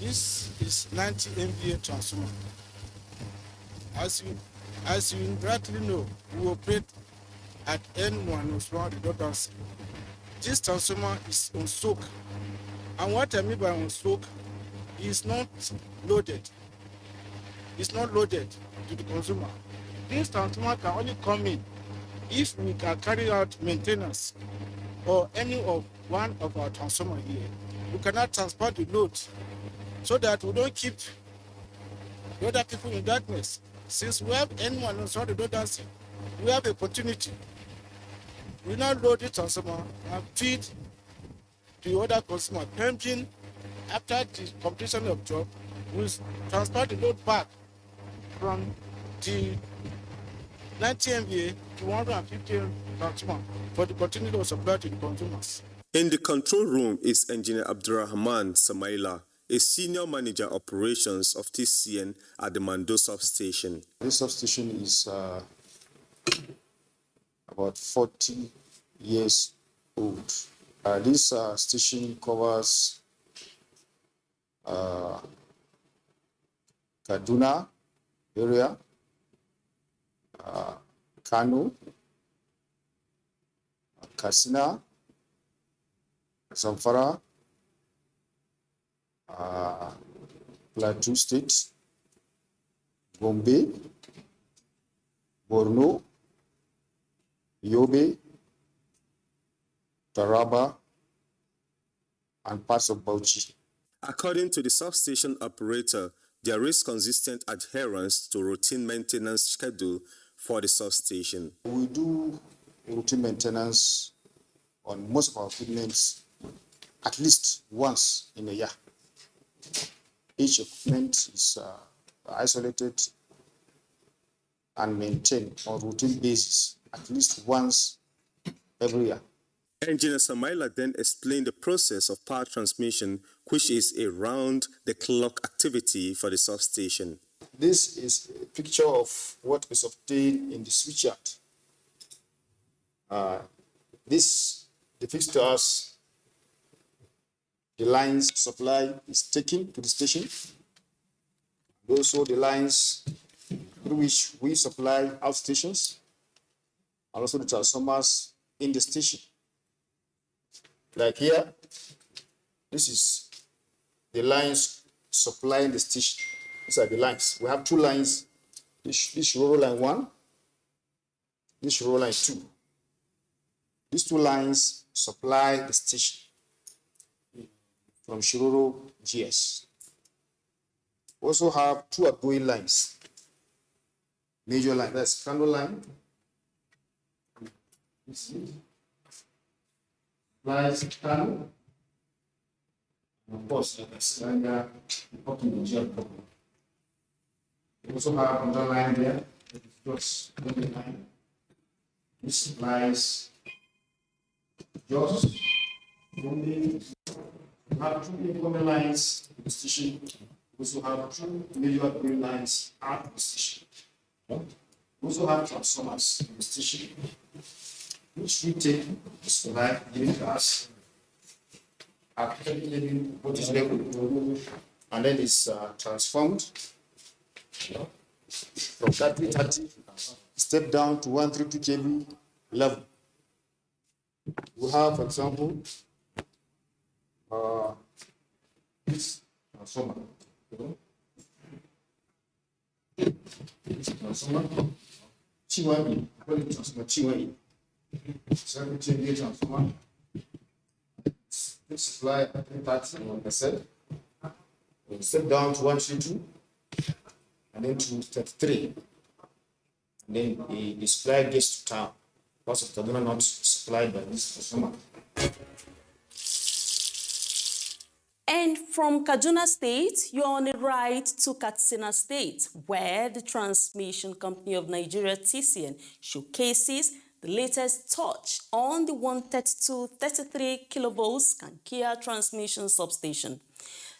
This is 90 MVA transformer. As you rightly know, we operate at N101 redundancy. This transformer is on soak. And what I mean by on soak is not loaded. It's not loaded to the consumer. This transformer can only come in if we can carry out maintenance or any of one of our transformer here. We cannot transport the load so that we don't keep the other people in darkness. Since we have anyone on the redundancy, we have a opportunity. We now load the transformer and feed the other consumer. Pending after the completion of job, we transport the load back from the 90 MVA to 150 transformer for the continued supply to the consumers. In the control room is Engineer Abdurrahman Samaila, a senior manager operations of TCN at the Mando substation. This substation is about 40 years old. This station covers Kaduna area, Kano, Katsina, Zamfara, Plateau State, Gombe, Borno, Yobe, Taraba, and parts of Bauchi. According to the substation operator, there is consistent adherence to routine maintenance schedule for the substation. We do routine maintenance on most of our equipment at least once in a year. Each equipment is isolated and maintained on routine basis at least once every year. Engineer Samaila then explained the process of power transmission, which is a round-the-clock activity for the substation. This is a picture of what is obtained in the switchyard. This depicts to us the lines supply is taken to the station, and also the lines through which we supply outstations, and also the transformers in the station. Like here, this is the lines supplying the station. These are the lines. We have two lines. This Shiroro line 1, this Shiroro line 2. These two lines supply the station from Shiroro GS. We also have two outgoing lines. Major line, that's Kano line. Supplies Kano. And of course, that's Niger up to Niger. We also have another line there. Just one line. This supplies just only. We have two incoming lines to the station. We also have two major outgoing lines at the station. We also have transformers in the station, which we take to supply giving to us at voltage level, and then it's transformed from that 330 step down to 132 kV level. We have, for example, this transformer. Transformer Chi1E, I call it transformer Chi1E. So transformer. This supply at 330, we'll step down to 132, and then to 33. And then the supply gets to town. Because of Kaduna not supplied by this transformer. And from Kaduna State, you're on a ride to Katsina State, where the transmission company of Nigeria, TCN, showcases the latest touch on the 132-33 kilovolts Kankia transmission substation.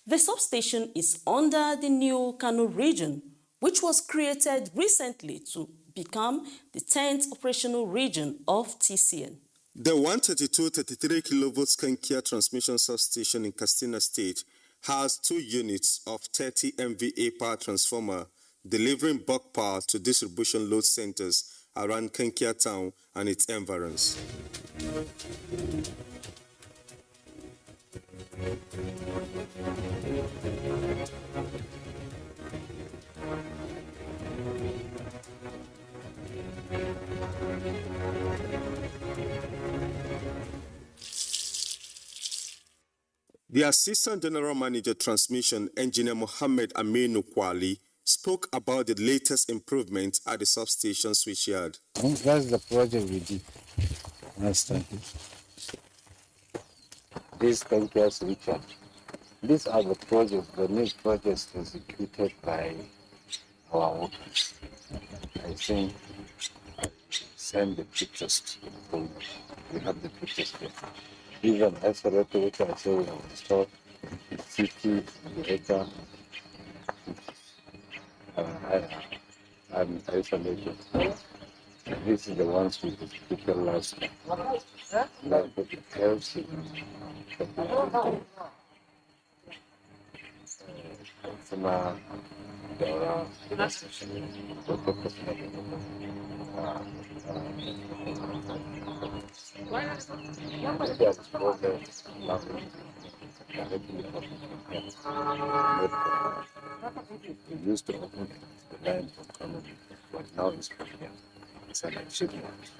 The substation is under the new Kano region, which was created recently to become the 10th operational region of TCN. The 132-33 kilovolts Kankia transmission substation in Katsina State has 2 units of 30 MVA power transformer delivering bulk power to distribution load centers around Kankia town and its environs. The Assistant General Manager Transmission, Engineer Mohammed Aminu Kwali, spoke about the latest improvements at the substation switchyard. That's the project we did last time. This Kankia switchyard. These are the projects, the new projects executed by our workers. I think I send the pictures to you. We have the pictures here. Even isolated which I say we have installed, city, the acre, and isolated. This is the ones we executed last time. Now the details, Katsina, we used to open the line from Kaduna, but now it's from here. It's an achievement.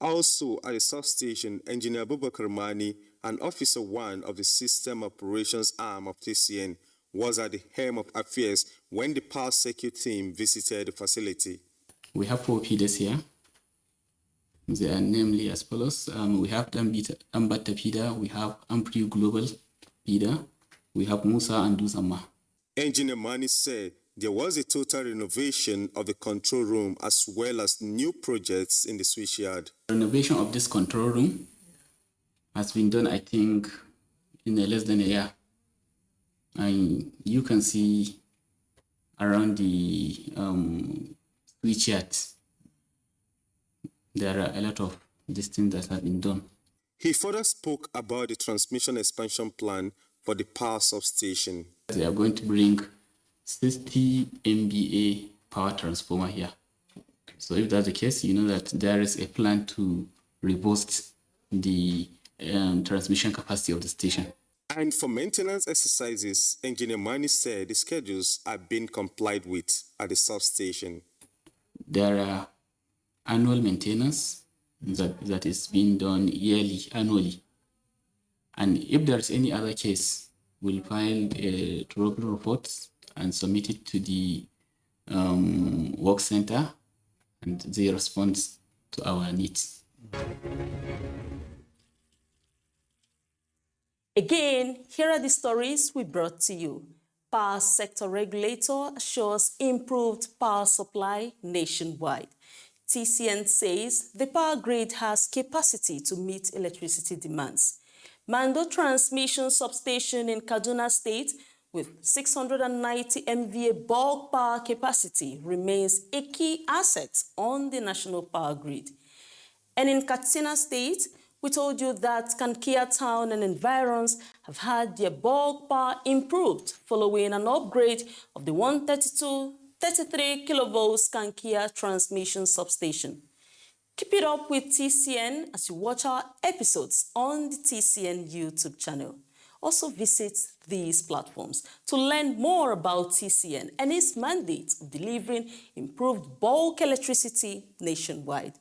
Also at the substation, Engineer Abubakar Mani, an Officer 1 of the System Operations Arm of TCN, was at the helm of affairs when the power circuit team visited the facility. We have 4 feeders here. They are namely as follows. We have Ambata feeder, we have Ampri Global feeder, we have Musa and Duzama. Engineer Mani said there was a total renovation of the control room as well as new projects in the switchyard. Renovation of this control room has been done, I think, in less than a year. And you can see around the switchyard, there are a lot of these things that have been done. He further spoke about the transmission expansion plan for the power substation. They are going to bring 60 MVA power transformer here. So if that's the case, you know that there is a plan to reboost the transmission capacity of the station. And for maintenance exercises, Engineer Mani said the schedules are being complied with at the substation. There are annual maintenance that is being done annually. And if there's any other case, we'll file a trouble report and submit it to the work center, and they respond to our needs. Again, here are the stories we brought to you. Power sector regulator assures improved power supply nationwide. TCN says the power grid has capacity to meet electricity demands. Mando transmission substation in Kaduna State with 690 MVA bulk power capacity remains a key asset on the national power grid. And in Katsina State, we told you that Kankia town and environs have had their bulk power improved following an upgrade of the 132-33 kilovolts Kankia transmission substation. Keep it up with TCN as you watch our episodes on the TCN YouTube channel. Also visit these platforms to learn more about TCN and its mandate of delivering improved bulk electricity nationwide.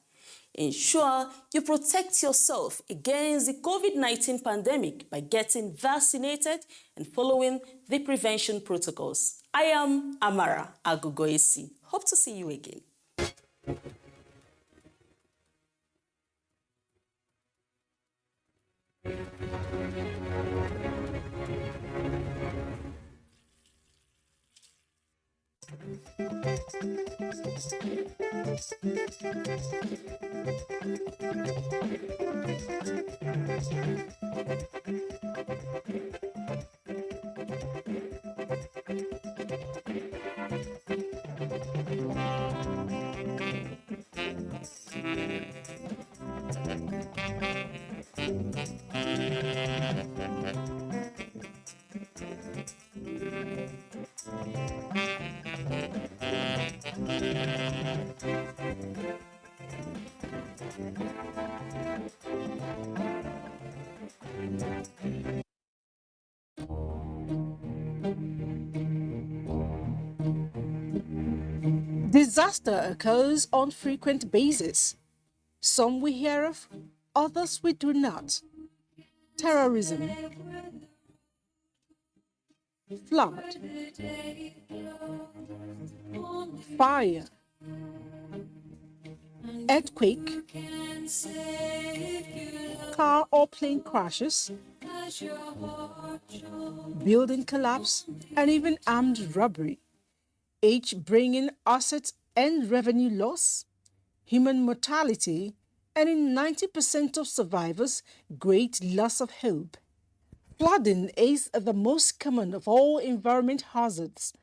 Ensure you protect yourself against the COVID-19 pandemic by getting vaccinated and following the prevention protocols. I am Amara Agogoesi. Hope to see you again. Disaster occurs on frequent basis. Some we hear of, others we do not. Terrorism, flood, fire, earthquake, car or plane crashes, building collapse, and even armed robbery, each bringing asset and revenue loss, human mortality, and in 90% of survivors, great loss of hope. Flooding is the most common of all environment hazards,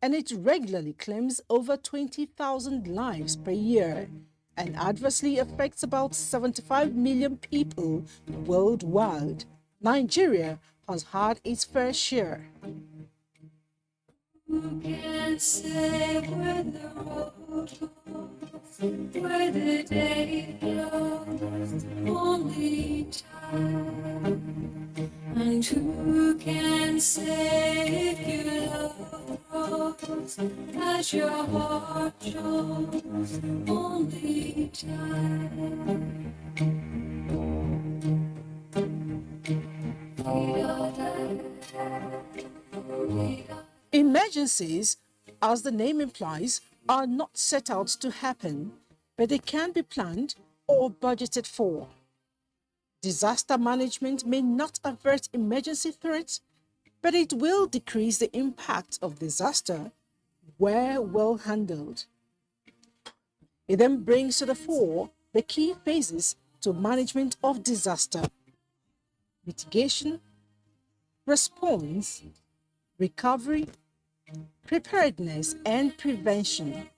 and it regularly claims over 20,000 lives per year and adversely affects about 75 million people worldwide. Nigeria has had its fair share. Who can say where the road goes, where the day goes, only time. And who can say if you love grows as your heart shows, only time. Emergencies, as the name implies, are not set out to happen, but they can be planned or budgeted for. Disaster management may not avert emergency threats, but it will decrease the impact of disaster where well handled. It then brings to the fore the key phases to management of disaster: mitigation, response, recovery, preparedness, and prevention.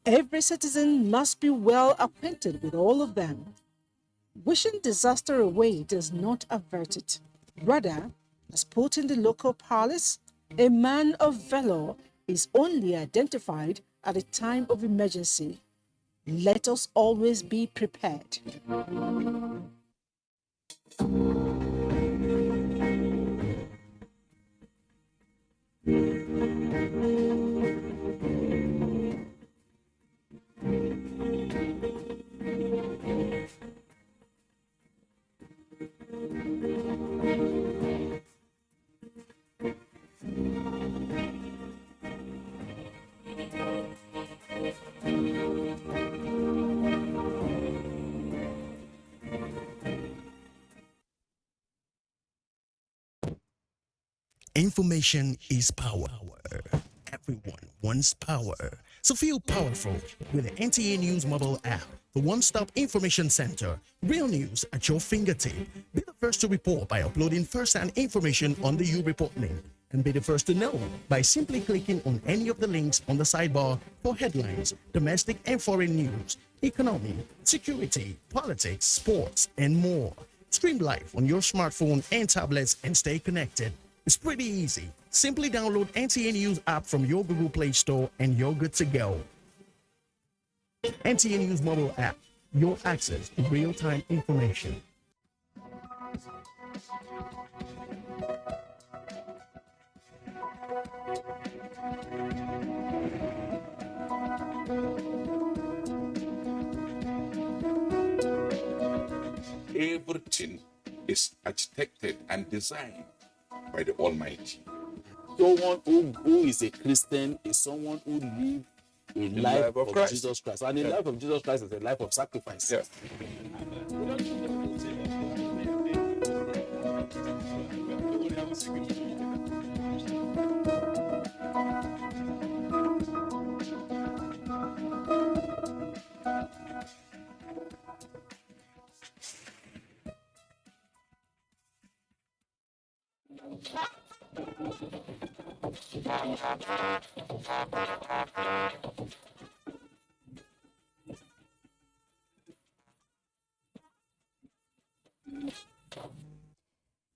Every citizen must be well acquainted with all of them. Wishing disaster away does not avert it. Rather, as put in the local parlance, a man of valor is only identified at a time of emergency. Let us always be prepared. Information is power. Everyone wants power. So feel powerful with the NTA News mobile app, the one-stop information center. Real news at your fingertip. Be the first to report by uploading first-hand information on the U Report link. And be the first to know by simply clicking on any of the links on the sidebar for headlines, domestic and foreign news, economy, security, politics, sports, and more. Stream live on your smartphone and tablets and stay connected. It's pretty easy. Simply download NTA News app from your Google Play Store and you're good to go. NTA News mobile app, your access to real-time information. Everything is architected and designed by the Almighty. Someone who is a Christian is someone who lives a life of Jesus Christ. And the life of Jesus Christ is a life of sacrifice. Yes.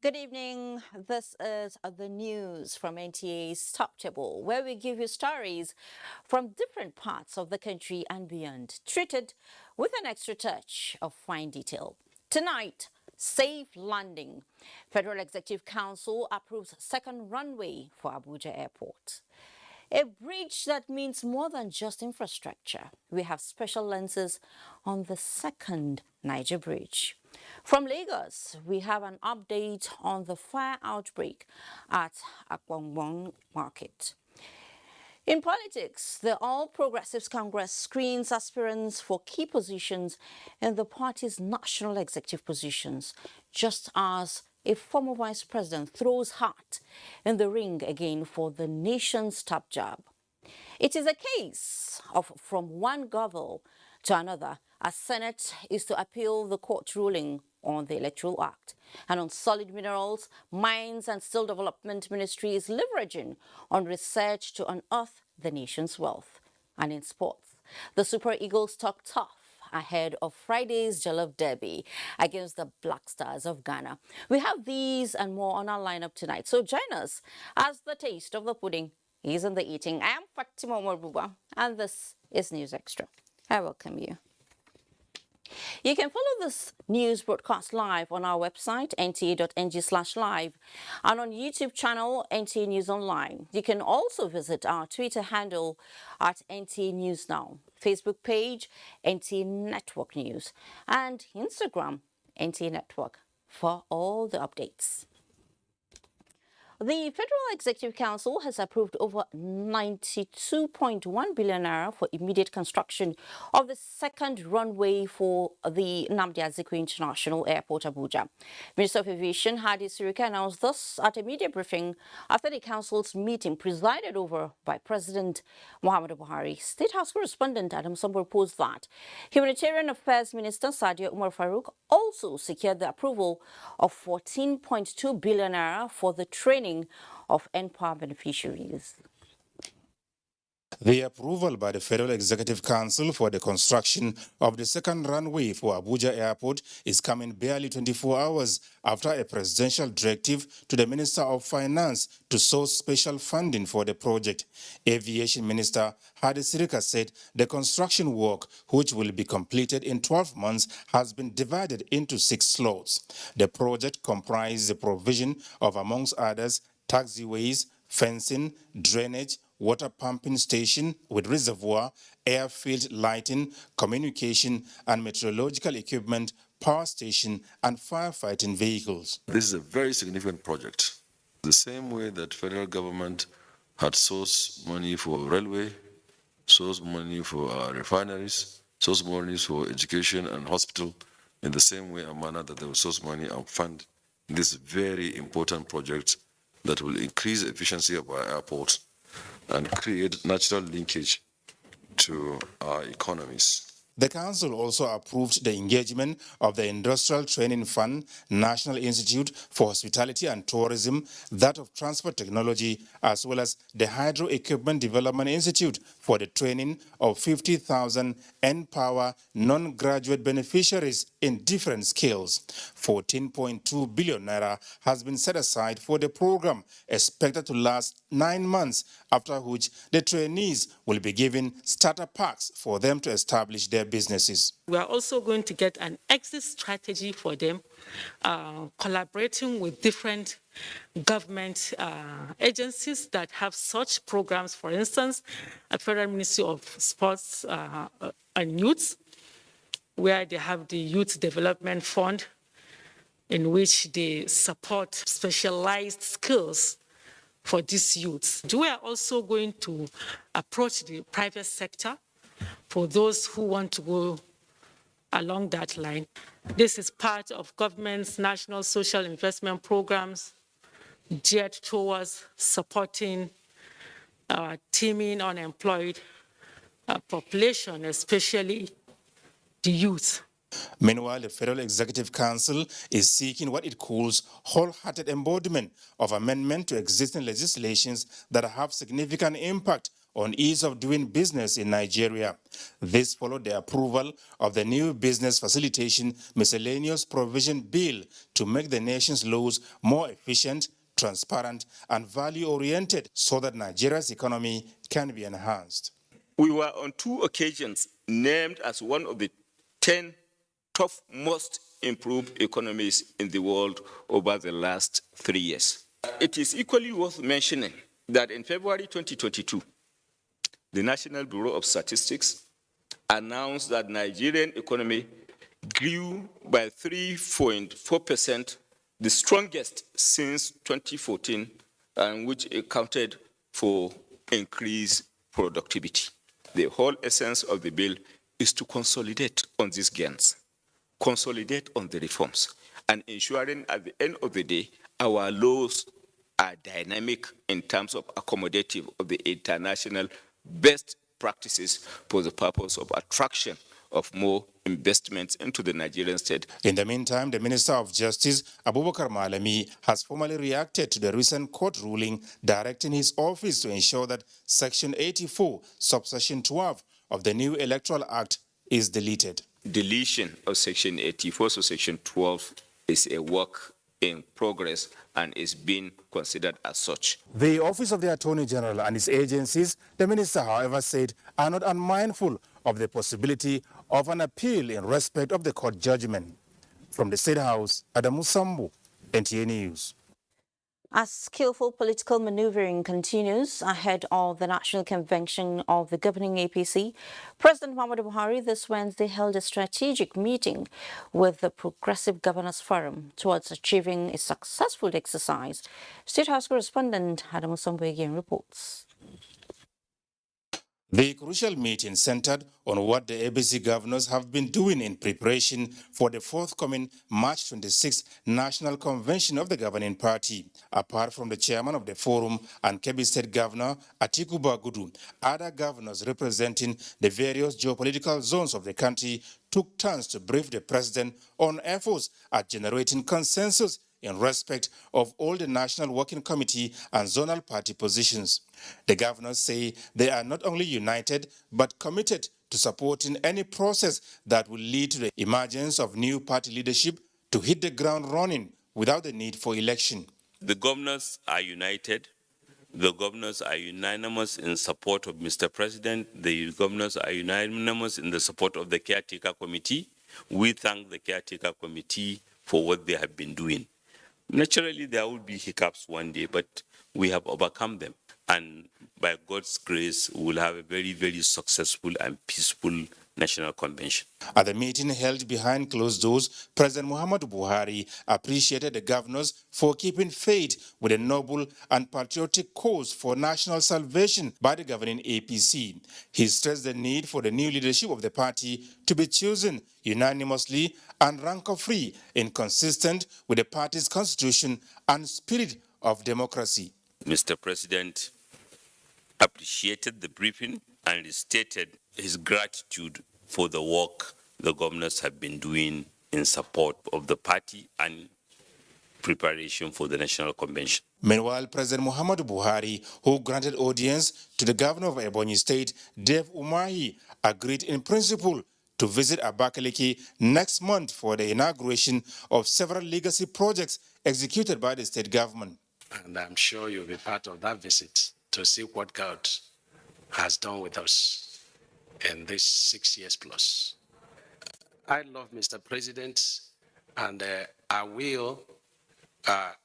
Good evening. This is the news from NTA's Top Table, where we give you stories from different parts of the country and beyond, treated with an extra touch of fine detail. Tonight, safe landing. Federal Executive Council approves second runway for Abuja Airport. A bridge that means more than just infrastructure. We have special lenses on the second Niger Bridge. From Lagos, we have an update on the fire outbreak at Akwongbong Market. In politics, the All Progressives Congress screens aspirants for key positions in the party's national executive positions, just as a former vice president throws heart in the ring again for the nation's top job. It is a case of from one gavel to another, as Senate is to appeal the court ruling on the Electoral Act. And on solid minerals, Mines and Steel Development Ministry is leveraging on research to unearth the nation's wealth. And in sports, the Super Eagles talk tough ahead of Friday's Jollof Derby against the Black Stars of Ghana. We have these and more on our lineup tonight, so join us as the taste of the pudding is in the eating. I am Fatima Morbuba, and this is News Extra. I welcome you. You can follow this news broadcast live on our website, nta.ng/live, and on YouTube channel, NTA News Online. You can also visit our Twitter handle at NTA News Now, Facebook page, NTA Network News, and Instagram, NTA Network, for all the updates. The Federal Executive Council has approved over 92.1 billion naira for immediate construction of the second runway for the Nnamdi Azikiwe International Airport, Abuja. Minister of Aviation Hadi Sirika announced this at a media briefing after the council's meeting presided over by President Muhammadu Buhari. State House correspondent Adam Sambo reports that Humanitarian Affairs Minister Sadia Umar Farouk also secured the approval of 14.2 billion naira for the training of NPAR beneficiaries. The approval by the Federal Executive Council for the construction of the second runway for Abuja Airport is coming barely 24 hours after a presidential directive to the Minister of Finance to source special funding for the project. Aviation Minister Hadi Sirika said the construction work, which will be completed in 12 months, has been divided into 6 slots. The project comprises the provision of, amongst others, taxiways, fencing, drainage, water pumping station with reservoir, airfield lighting, communication and meteorological equipment, power station and firefighting vehicles. This is a very significant project. The same way that federal government had sourced money for railway, sourced money for refineries, sourced money for education and hospital, in the same way and manner that they will source money and fund this very important project that will increase efficiency of our airports and create natural linkage to our economies. The Council also approved the engagement of the Industrial Training Fund, National Institute for Hospitality and Tourism, that of Transport Technology, as well as the Hydro Equipment Development Institute for the training of 50,000 N-Power non-graduate beneficiaries in different skills. 14.2 billion naira has been set aside for the program, expected to last 9 months, after which the trainees will be given starter packs for them to establish their businesses. We are also going to get an exit strategy for them, collaborating with different government agencies that have such programs. For instance, a Federal Ministry of Sports and Youth, where they have the Youth Development Fund, in which they support specialized skills for these youths. We are also going to approach the private sector for those who want to go along that line. This is part of government's national social investment programs geared towards supporting our teeming unemployed population, especially the youth. Meanwhile, the Federal Executive Council is seeking what it calls wholehearted embodiment of amendment to existing legislations that have significant impact on ease of doing business in Nigeria. This followed the approval of the new Business Facilitation Miscellaneous Provision Bill to make the nation's laws more efficient, transparent, and value-oriented so that Nigeria's economy can be enhanced. We were on 2 occasions named as one of the 10 top most improved economies in the world over the last 3 years. It is equally worth mentioning that in February 2022, the National Bureau of Statistics announced that Nigerian economy grew by 3.4%, the strongest since 2014, and which accounted for increased productivity. The whole essence of the bill is to consolidate on these gains, consolidate on the reforms, and ensuring at the end of the day, our laws are dynamic in terms of accommodative of the international best practices for the purpose of attraction of more investments into the Nigerian state. In the meantime, the Minister of Justice, Abubakar Malami, has formally reacted to the recent court ruling directing his office to ensure that Section 84, subsection 12 of the new Electoral Act is deleted. Deletion of Section 84, so Section 12 is a work in progress and is being considered as such. The Office of the Attorney General and its agencies, the minister, however, said, are not unmindful of the possibility of an appeal in respect of the court judgment. From the State House, Adamu Sambu, NTA News. As skillful political maneuvering continues ahead of the National Convention of the governing APC, President Muhammadu Buhari this Wednesday held a strategic meeting with the Progressive Governors Forum towards achieving a successful exercise. State House correspondent Adamu Sambu again reports. The crucial meeting centered on what the ABC governors have been doing in preparation for the forthcoming March 26th National Convention of the governing party. Apart from the chairman of the forum and Kebbi State Governor Atiku Abubakar, other governors representing the various geopolitical zones of the country took turns to brief the president on efforts at generating consensus in respect of all the National Working Committee and zonal party positions. The governors say they are not only united, but committed to supporting any process that will lead to the emergence of new party leadership to hit the ground running without the need for election. The governors are united. The governors are unanimous in support of Mr. President. The governors are unanimous in the support of the caretaker committee. We thank the caretaker committee for what they have been doing. Naturally, there will be hiccups one day, but we have overcome them. And by God's grace, we will have a very, very successful and peaceful National Convention. At the meeting held behind closed doors, President Muhammadu Buhari appreciated the governors for keeping faith with a noble and patriotic cause for national salvation by the governing APC. He stressed the need for the new leadership of the party to be chosen unanimously and rancor-free, inconsistent with the party's constitution and spirit of democracy. Mr. President appreciated the briefing and stated his gratitude for the work the governors have been doing in support of the party and preparation for the National Convention. Meanwhile, President Muhammadu Buhari, who granted audience to the governor of Ebonyi State, Dave Umahi, agreed in principle to visit Abakaliki next month for the inauguration of several legacy projects executed by the state government. And I'm sure you'll be part of that visit to see what God has done with us in this 6 years plus. I love Mr. President, and I will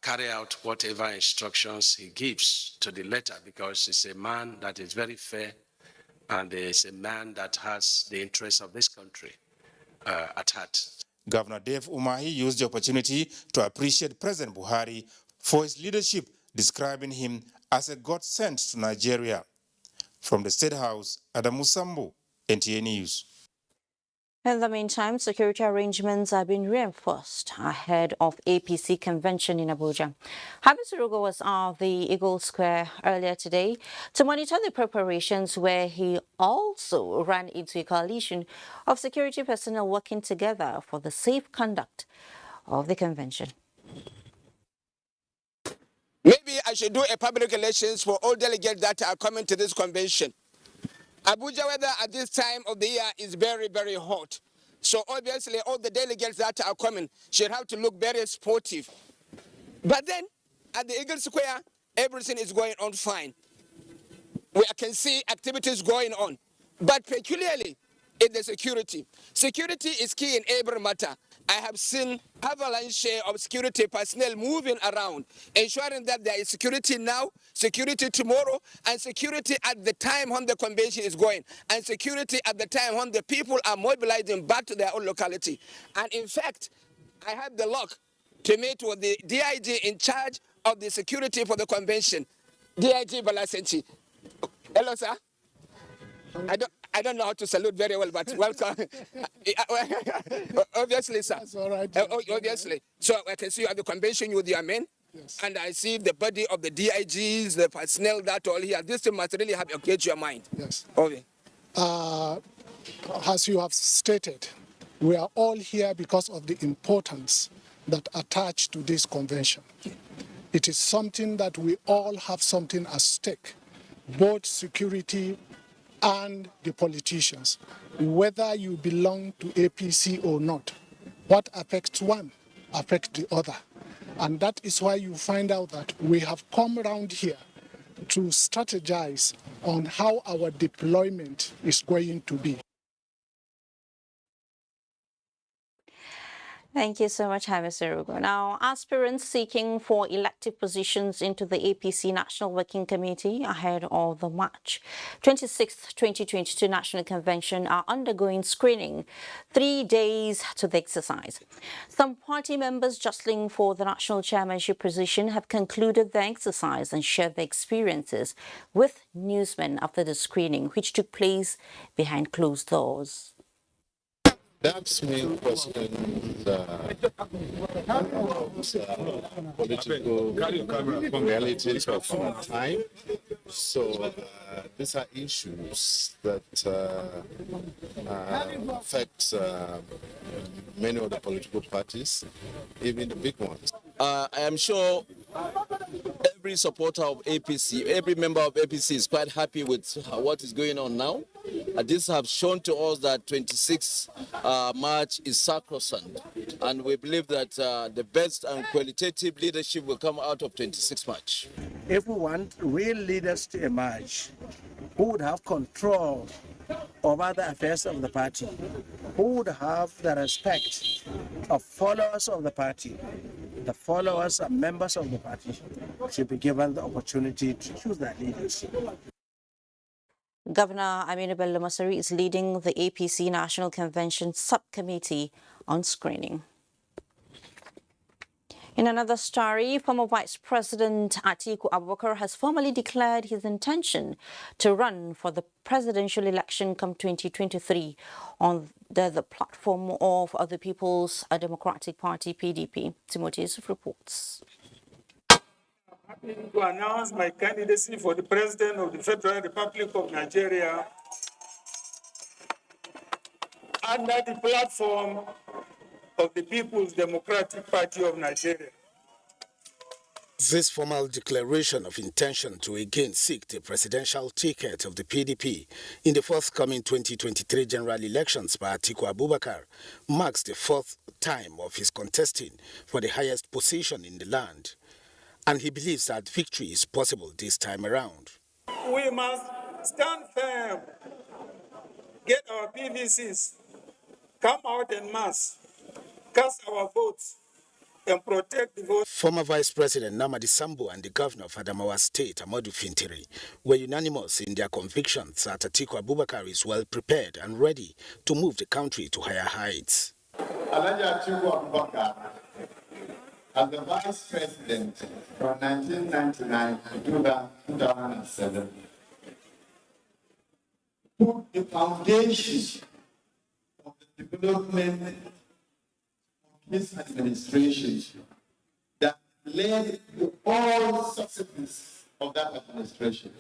carry out whatever instructions he gives to the letter, because he's a man that is very fair, and he's a man that has the interests of this country at heart. Governor Dave Umahi used the opportunity to appreciate President Buhari for his leadership, describing him as a godsend to Nigeria. From the State House, Adamu Sambu, NTA News. In the meantime, security arrangements have been reinforced ahead of APC convention in Abuja. Habib Surugo was at the Eagle Square earlier today to monitor the preparations, where he also ran into a coalition of security personnel working together for the safe conduct of the convention. Maybe I should do a public elections for all delegates that are coming to this convention. Abuja weather at this time of the year is very, very hot. So obviously all the delegates that are coming should have to look very sportive. But then at the Eagle Square, everything is going on fine. We can see activities going on. But peculiarly, in the security. Security is key in every matter. I have seen avalanche of security personnel moving around, ensuring that there is security now, security tomorrow, and security at the time when the convention is going, and security at the time when the people are mobilizing back to their own locality. And in fact, I had the luck to meet with the DIG in charge of the security for the convention, DIG Balasenchi. Hello, sir. I don't know how to salute very well, but welcome. Obviously, sir. That's all right. Obviously. So I can see you at the convention with your men. Yes. And I see the body of the DIGs, the personnel that all here. This thing must really have engaged your mind. Yes. Okay. As you have stated, we are all here because of the importance that attached to this convention. It is something that we all have something at stake, both security and the politicians. Whether you belong to APC or not, what affects one affects the other. And that is why you find out that we have come around here to strategize on how our deployment is going to be. Thank you so much, Mr. Rugo. Now, aspirants seeking for elective positions into the APC National Working Committee ahead of the March 26th, 2022 National Convention are undergoing screening 3 days to the exercise. Some party members jostling for the national chairmanship position have concluded the exercise and shared their experiences with newsmen after the screening, which took place behind closed doors. That's main question political realities of time. So these are issues that affect many of the political parties, even the big ones. I am sure every supporter of APC, every member of APC is quite happy with what is going on now. This has shown to us that 26th March is sacrosanct, and we believe that the best and qualitative leadership will come out of 26th March. If we want real leaders to emerge, who would have control over the affairs of the party, who would have the respect of followers of the party, the followers and members of the party should be given the opportunity to choose their leaders. Governor Aminu Bello Masari is leading the APC National Convention Subcommittee on Screening. In another story, former Vice President Atiku Abubakar has formally declared his intention to run for the presidential election come 2023 on the platform of the People's Democratic Party, PDP. Timothy reports. I'm happy to announce my candidacy for the President of the Federal Republic of Nigeria under the platform of the People's Democratic Party of Nigeria. This formal declaration of intention to again seek the presidential ticket of the PDP in the forthcoming 2023 general elections by Atiku Abubakar marks the fourth time of his contesting for the highest position in the land, and he believes that victory is possible this time around. We must stand firm, get our PVCs, come out en masse, cast our votes, and protect the vote. Former Vice President Namadi Sambo and the Governor of Adamawa State, Amadu Fintiri, were unanimous in their convictions that Atiku Abubakar is well prepared and ready to move the country to higher heights. Atiku Abubakar, as the Vice President from 1999 to 2007, put the foundation of the development of his administration that led to all successes of that administration.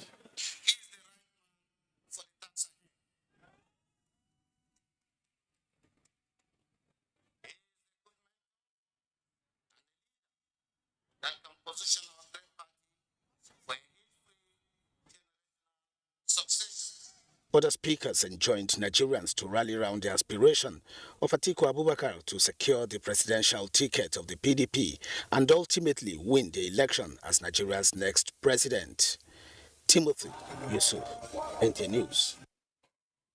Other speakers enjoined Nigerians to rally around the aspiration of Atiku Abubakar to secure the presidential ticket of the PDP and ultimately win the election as Nigeria's next president. Timothy Yusuf, NT News.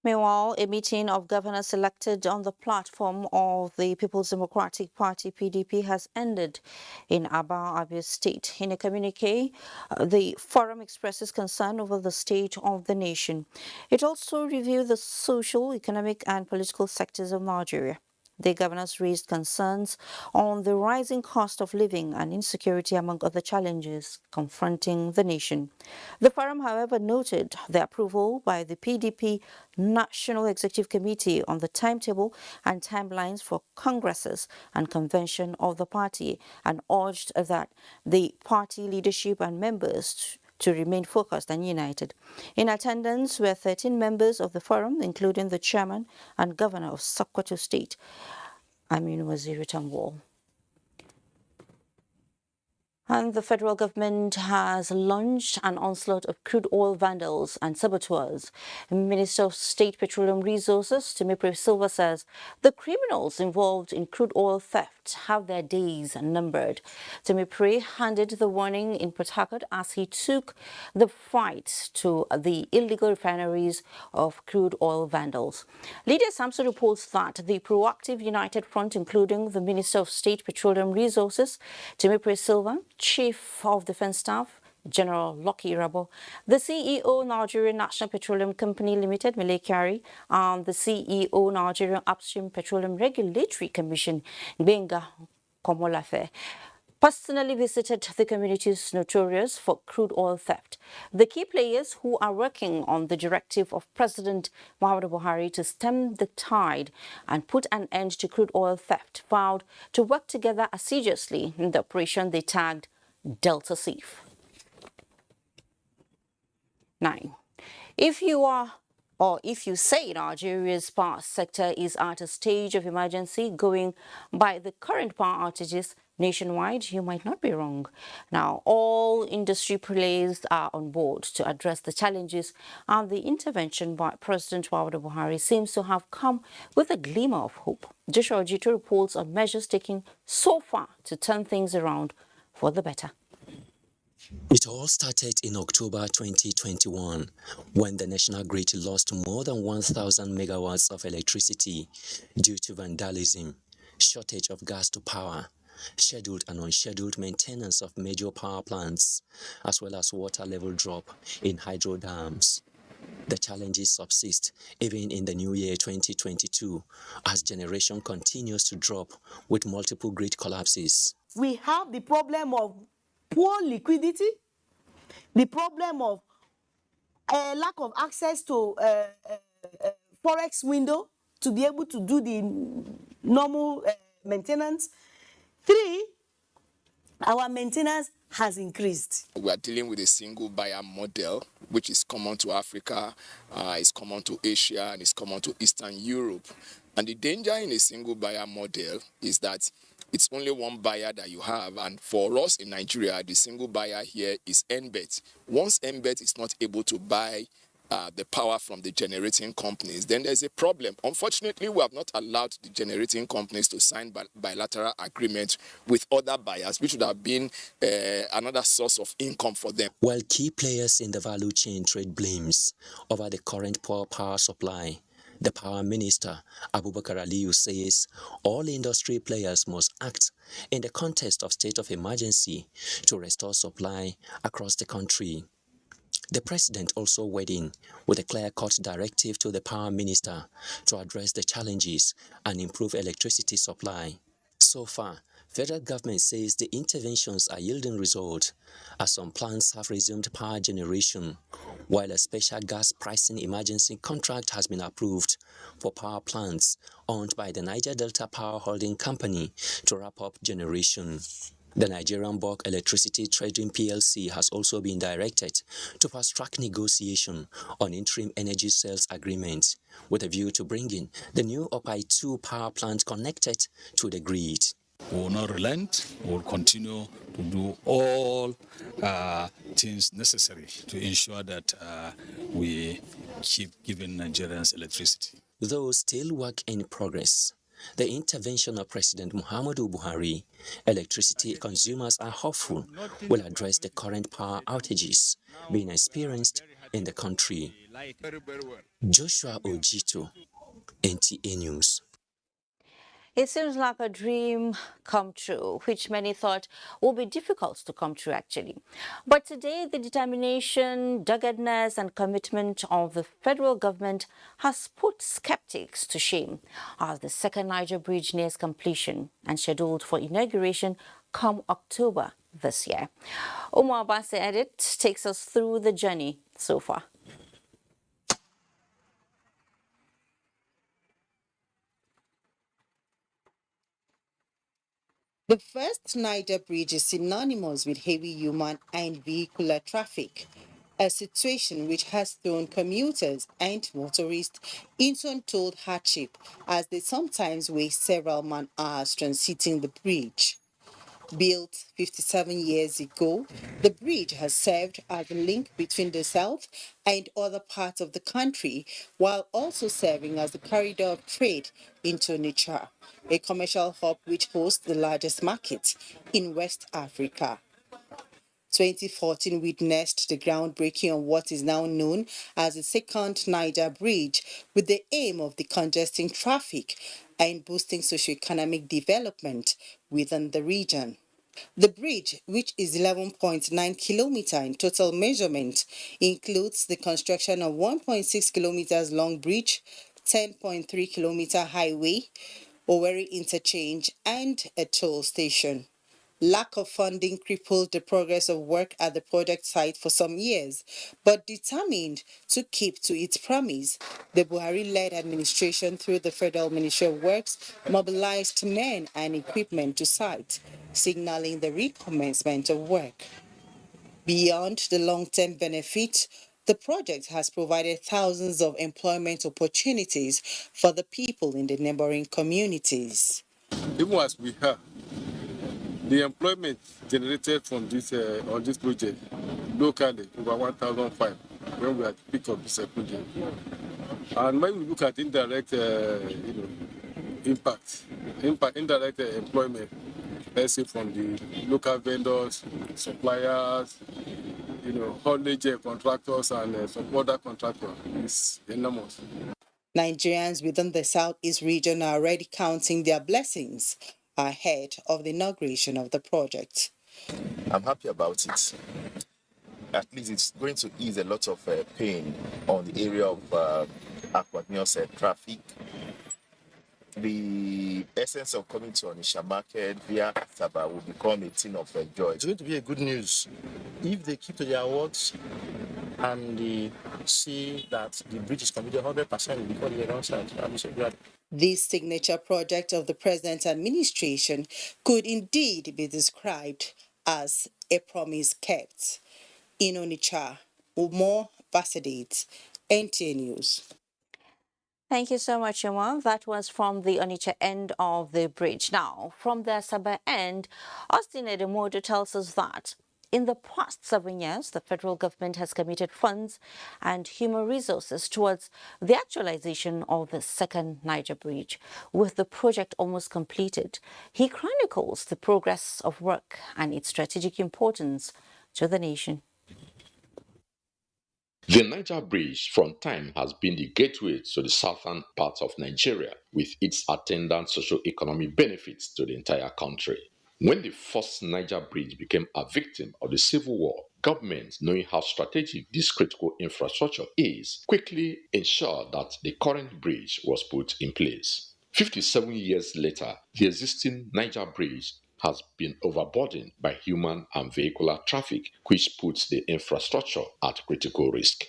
Meanwhile, a meeting of governors elected on the platform of the People's Democratic Party (PDP) has ended in Aba, Abia State. In a communique, the forum expresses concern over the state of the nation. It also reviewed the social, economic, and political sectors of Nigeria. The governors raised concerns on the rising cost of living and insecurity among other challenges confronting the nation. The forum, however, noted the approval by the PDP National Executive Committee on the timetable and timelines for congresses and convention of the party and urged that the party leadership and members to remain focused and united. In attendance were 13 members of the forum, including the chairman and governor of Sokoto State, Aminu Waziri Tambol. And the federal government has launched an onslaught of crude oil vandals and saboteurs. Minister of State Petroleum Resources, Temipre Silva, says the criminals involved in crude oil theft have their days numbered. Temipre handed the warning in Port Harcourt as he took the fight to the illegal refineries of crude oil vandals. Lydia Samson reports that the proactive United Front, including the Minister of State Petroleum Resources, Temipre Silva, Chief of Defence Staff, General Lucky Rabo, the CEO Nigerian National Petroleum Company Limited, Mele Kyari, and the CEO Nigerian Upstream Petroleum Regulatory Commission, Benga Komolafe, personally visited the communities notorious for crude oil theft. The key players who are working on the directive of President Muhammadu Buhari to stem the tide and put an end to crude oil theft vowed to work together assiduously in the operation they tagged Delta Safe. 9. If you say Nigeria's power sector is at a stage of emergency going by the current power outages nationwide, you might not be wrong. Now, all industry players are on board to address the challenges, and the intervention by President Muhammadu Buhari seems to have come with a glimmer of hope. Joshua Ojito reports on measures taken so far to turn things around for the better. It all started in October 2021 when the national grid lost more than 1,000 megawatts of electricity due to vandalism, shortage of gas to power, scheduled and unscheduled maintenance of major power plants, as well as water level drop in hydro dams. The challenges subsist even in the new year 2022 as generation continues to drop with multiple grid collapses. We have the problem of poor liquidity, the problem of lack of access to forex window to be able to do the normal maintenance. 3, our maintenance has increased. We are dealing with a single buyer model, which is common to Africa, is common to Asia, and is common to Eastern Europe. And the danger in a single buyer model is that it's only one buyer that you have. And for us in Nigeria, the single buyer here is NBET. Once NBET is not able to buy the power from the generating companies, then there's a problem. Unfortunately, we have not allowed the generating companies to sign bilateral agreements with other buyers, which would have been another source of income for them. While key players in the value chain trade blames over the current poor power supply, the Power Minister, Abubakar Aliyu, says all industry players must act in the context of state of emergency to restore supply across the country. The President also weighed in with a clear-cut directive to the Power Minister to address the challenges and improve electricity supply. So far, federal government says the interventions are yielding results as some plants have resumed power generation, while a special gas pricing emergency contract has been approved for power plants owned by the Niger Delta Power Holding Company to wrap up generation. The Nigerian Bulk Electricity Trading PLC has also been directed to fast-track negotiation on interim energy sales agreement with a view to bringing the new Opai 2 power plant connected to the grid. We will not relent. We will continue to do all things necessary to ensure that we keep giving Nigerians electricity. Though still work in progress, the intervention of President Muhammadu Buhari, electricity consumers are hopeful will address the current power outages being experienced in the country. Joshua Ojito, NTA News. It seems like a dream come true, which many thought would be difficult to come true actually. But today, the determination, doggedness and commitment of the federal government has put skeptics to shame as the second Niger Bridge nears completion and scheduled for inauguration come October this year. Omar Basse Edit takes us through the journey so far. The first Niger Bridge is synonymous with heavy human and vehicular traffic, a situation which has thrown commuters and motorists into untold hardship as they sometimes waste several man-hours transiting the bridge. Built 57 years ago, the bridge has served as a link between the south and other parts of the country, while also serving as a corridor of trade into Niger, a commercial hub which hosts the largest market in West Africa. 2014 witnessed the groundbreaking on what is now known as the second Niger Bridge, with the aim of decongesting traffic and boosting socio-economic development within the region. The bridge, which is 11.9 kilometers in total measurement, includes the construction of 1.6 kilometers long bridge, 10.3 kilometer highway, Owerri interchange, and a toll station. Lack of funding crippled the progress of work at the project site for some years, but determined to keep to its promise, the Buhari-led administration through the Federal Ministry of Works mobilized men and equipment to site, signaling the recommencement of work. Beyond the long-term benefit, the project has provided thousands of employment opportunities for the people in the neighboring communities. Even as we have, the employment generated from this on this project locally over 1,005 when we are at the peak of this project. And when we look at indirect, indirect employment, let's say from the local vendors, suppliers, haulage contractors, and some other contractors, is enormous. Nigerians within the Southeast region are already counting their blessings ahead of the inauguration of the project. I'm happy about it. At least it's going to ease a lot of pain on the area of aquaneous traffic. The essence of coming to Onitsha market via Asaba will become a thing of joy. It's going to be a good news if they keep to their words and they see that the bridge is completed 100% before the year runs out. I'm so glad. This signature project of the President's administration could indeed be described as a promise kept. In Onitsha, Umar Basadate, NTA News. Thank you so much, Umar. That was from the Onitsha end of the bridge. Now, from the Asaba end, Austin Edemodo tells us that in the past 7 years, the federal government has committed funds and human resources towards the actualization of the second Niger Bridge. With the project almost completed, he chronicles the progress of work and its strategic importance to the nation. The Niger Bridge from time has been the gateway to the southern part of Nigeria with its attendant socio-economic benefits to the entire country. When the first Niger Bridge became a victim of the civil war, government, knowing how strategic this critical infrastructure is, quickly ensured that the current bridge was put in place. 57 years later, the existing Niger Bridge has been overburdened by human and vehicular traffic, which puts the infrastructure at critical risk.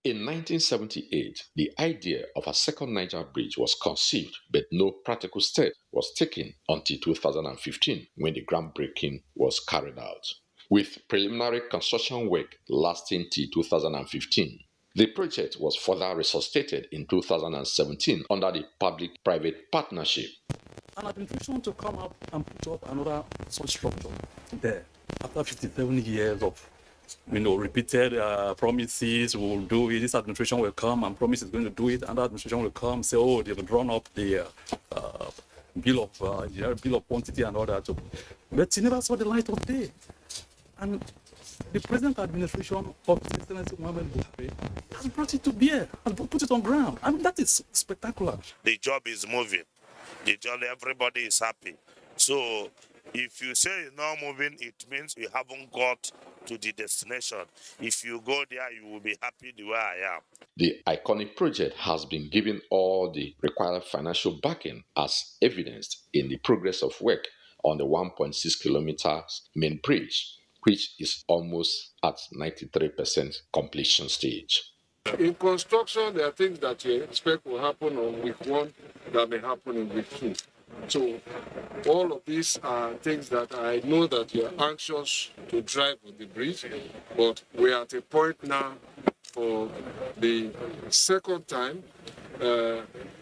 In 1978, the idea of a second Niger Bridge was conceived, but no practical step was taken until 2015, when the groundbreaking was carried out. With preliminary construction work lasting till 2015, the project was further resuscitated in 2017 under the public-private partnership. An administration to come up and put up another such structure there after 57 years of repeated promises. Will do it. This administration will come and promise is going to do it. Another administration will come, say, oh, they've drawn up the bill of quantity and all that. But he never saw the light of day. And the present administration of His Excellency Muhammad Buhari has brought it to bear, has put it on ground. I mean, that is spectacular. The job is moving. The job, everybody is happy. So if you say it's not moving, it means you haven't got to the destination. If you go there, you will be happy the way I am. The iconic project has been given all the required financial backing as evidenced in the progress of work on the 1.6 kilometers main bridge, which is almost at 93% completion stage. In construction, there are things that you expect will happen on week 1 that may happen in week 2. So all of these are things that I know that you're anxious to drive on the bridge, but we're at a point now for the second time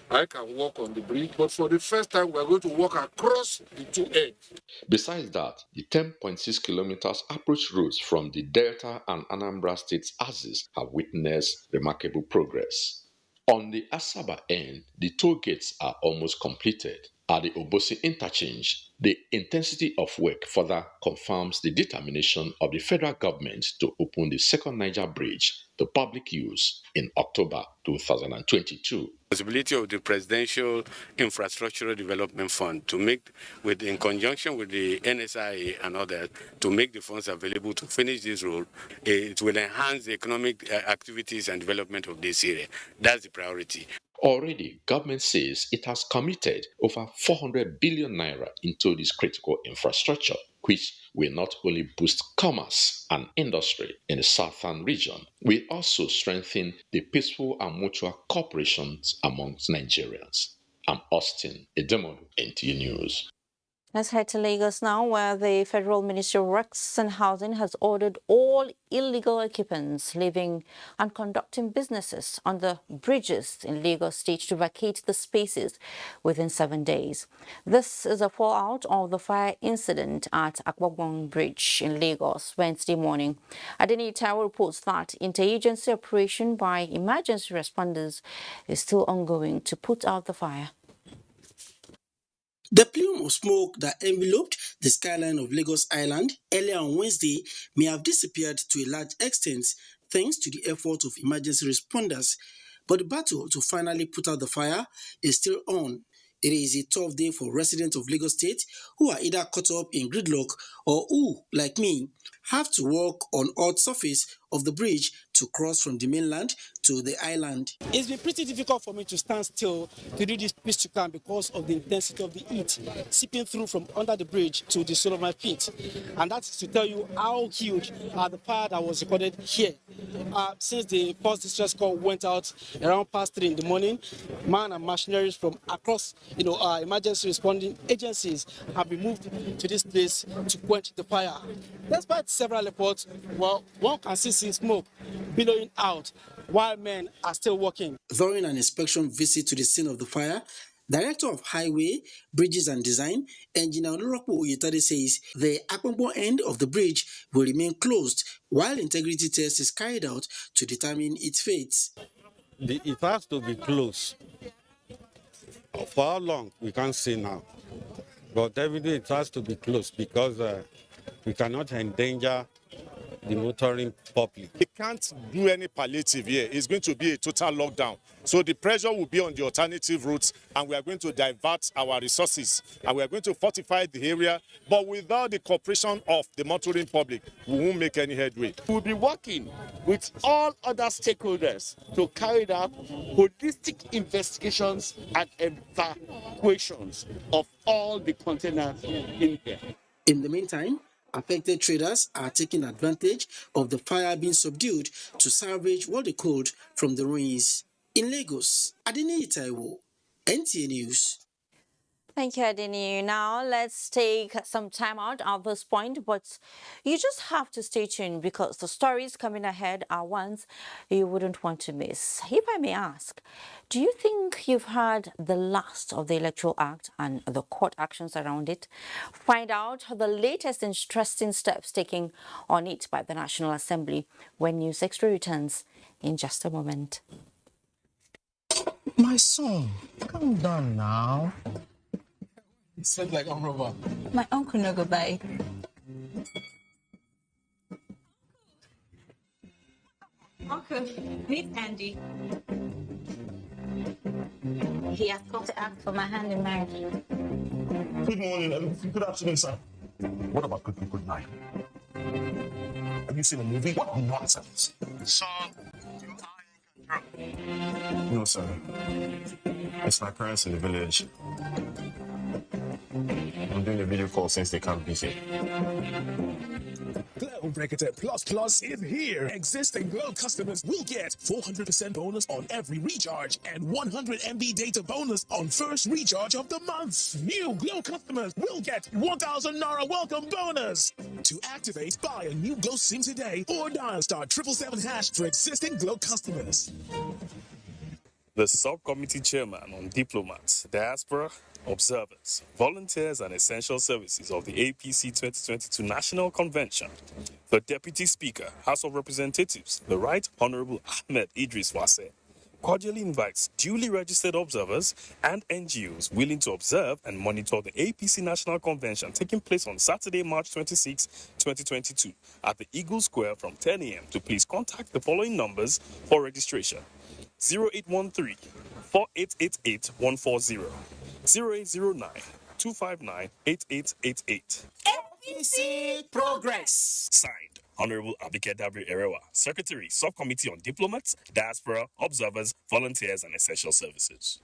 I can walk on the bridge, but for the first time we're going to walk across the two ends. Besides that, the 10.6 kilometers approach roads from the Delta and Anambra states axis have witnessed remarkable progress. On the Asaba end, the toll gates are almost completed. At the Obosi interchange, the intensity of work further confirms the determination of the federal government to open the second Niger Bridge to public use in October 2022. Possibility of the Presidential Infrastructural Development Fund to make, in conjunction with the NSIA and others, to make the funds available to finish this road. It will enhance the economic activities and development of this area. That's the priority. Already, government says it has committed over 400 billion naira into this critical infrastructure, which will not only boost commerce and industry in the southern region, will also strengthen the peaceful and mutual cooperation amongst Nigerians. I'm Austin Edemodu, NTA News. Let's head to Lagos now, where the Federal Ministry of Works and Housing has ordered all illegal occupants living and conducting businesses on the bridges in Lagos State to vacate the spaces within 7 days. This is a fallout of the fire incident at Akwagbon Bridge in Lagos Wednesday morning. Adeni Tower reports that interagency operation by emergency responders is still ongoing to put out the fire. The plume of smoke that enveloped the skyline of Lagos Island earlier on Wednesday may have disappeared to a large extent thanks to the effort of emergency responders, but the battle to finally put out the fire is still on. It is a tough day for residents of Lagos State who are either caught up in gridlock or who, like me, have to walk on odd surface of the bridge to cross from the mainland to the island. It's been pretty difficult for me to stand still to do this pitch to camp because of the intensity of the heat seeping through from under the bridge to the sole of my feet. And that's to tell you how huge the fire that was recorded here. Since the first distress call went out around past 3 in the morning, man and machineries from across emergency responding agencies have been moved to this place to quench the fire. Despite several reports, well, one can see smoke billowing out while men are still working. During an inspection visit to the scene of the fire, Director of Highway, Bridges and Design, Engineer Olurapo Oyetade says the Akwagbon end of the bridge will remain closed while integrity test is carried out to determine its fate. It has to be closed. For how long, we can't say now. But every day it has to be closed because we cannot endanger the motoring public. We can't do any palliative here. It's going to be a total lockdown. So the pressure will be on the alternative routes, and we are going to divert our resources, and we are going to fortify the area. But without the cooperation of the motoring public, we won't make any headway. We'll be working with all other stakeholders to carry out holistic investigations and evacuations of all the containers in here. In the meantime, affected traders are taking advantage of the fire being subdued to salvage what they could from the ruins. In Lagos, Adeni Taiwo, NTA News. Thank you, Adeni. Now let's take some time out at this point, but you just have to stay tuned because the stories coming ahead are ones you wouldn't want to miss. If I may ask, do you think you've heard the last of the Electoral Act and the court actions around it? Find out the latest interesting steps taken on it by the National Assembly when News Extra returns in just a moment. My son, calm down now. You said like I'm rubber. My uncle no go buy. Uncle, meet Andy. He has come to ask for my hand in marriage. Good morning, good afternoon, sir. What about good night? Have you seen a movie? What nonsense. Son, you are in control. No, sir. It's my parents in the village. I'm doing a video call since they can't be here. Glow Bricketed Plus is here. Existing Glow customers will get 400% bonus on every recharge and 100 MB data bonus on first recharge of the month. New Glow customers will get 1,000 Naira welcome bonus. To activate, buy a new Glow SIM today or dial *777# for existing Glow customers. The subcommittee chairman on diplomats, diaspora, observers, volunteers, and essential services of the APC 2022 National Convention, the Deputy Speaker, House of Representatives, the Right Honorable Ahmed Idris Wase, cordially invites duly registered observers and NGOs willing to observe and monitor the APC National Convention taking place on Saturday, March 26, 2022 at the Eagle Square from 10 a.m. to please contact the following numbers for registration. 0813 4888 140, 0809 259 8888. APC Progress. Signed, Honorable Abike Dabri Erewa, Secretary, Subcommittee on Diplomats, Diaspora, Observers, Volunteers, and Essential Services.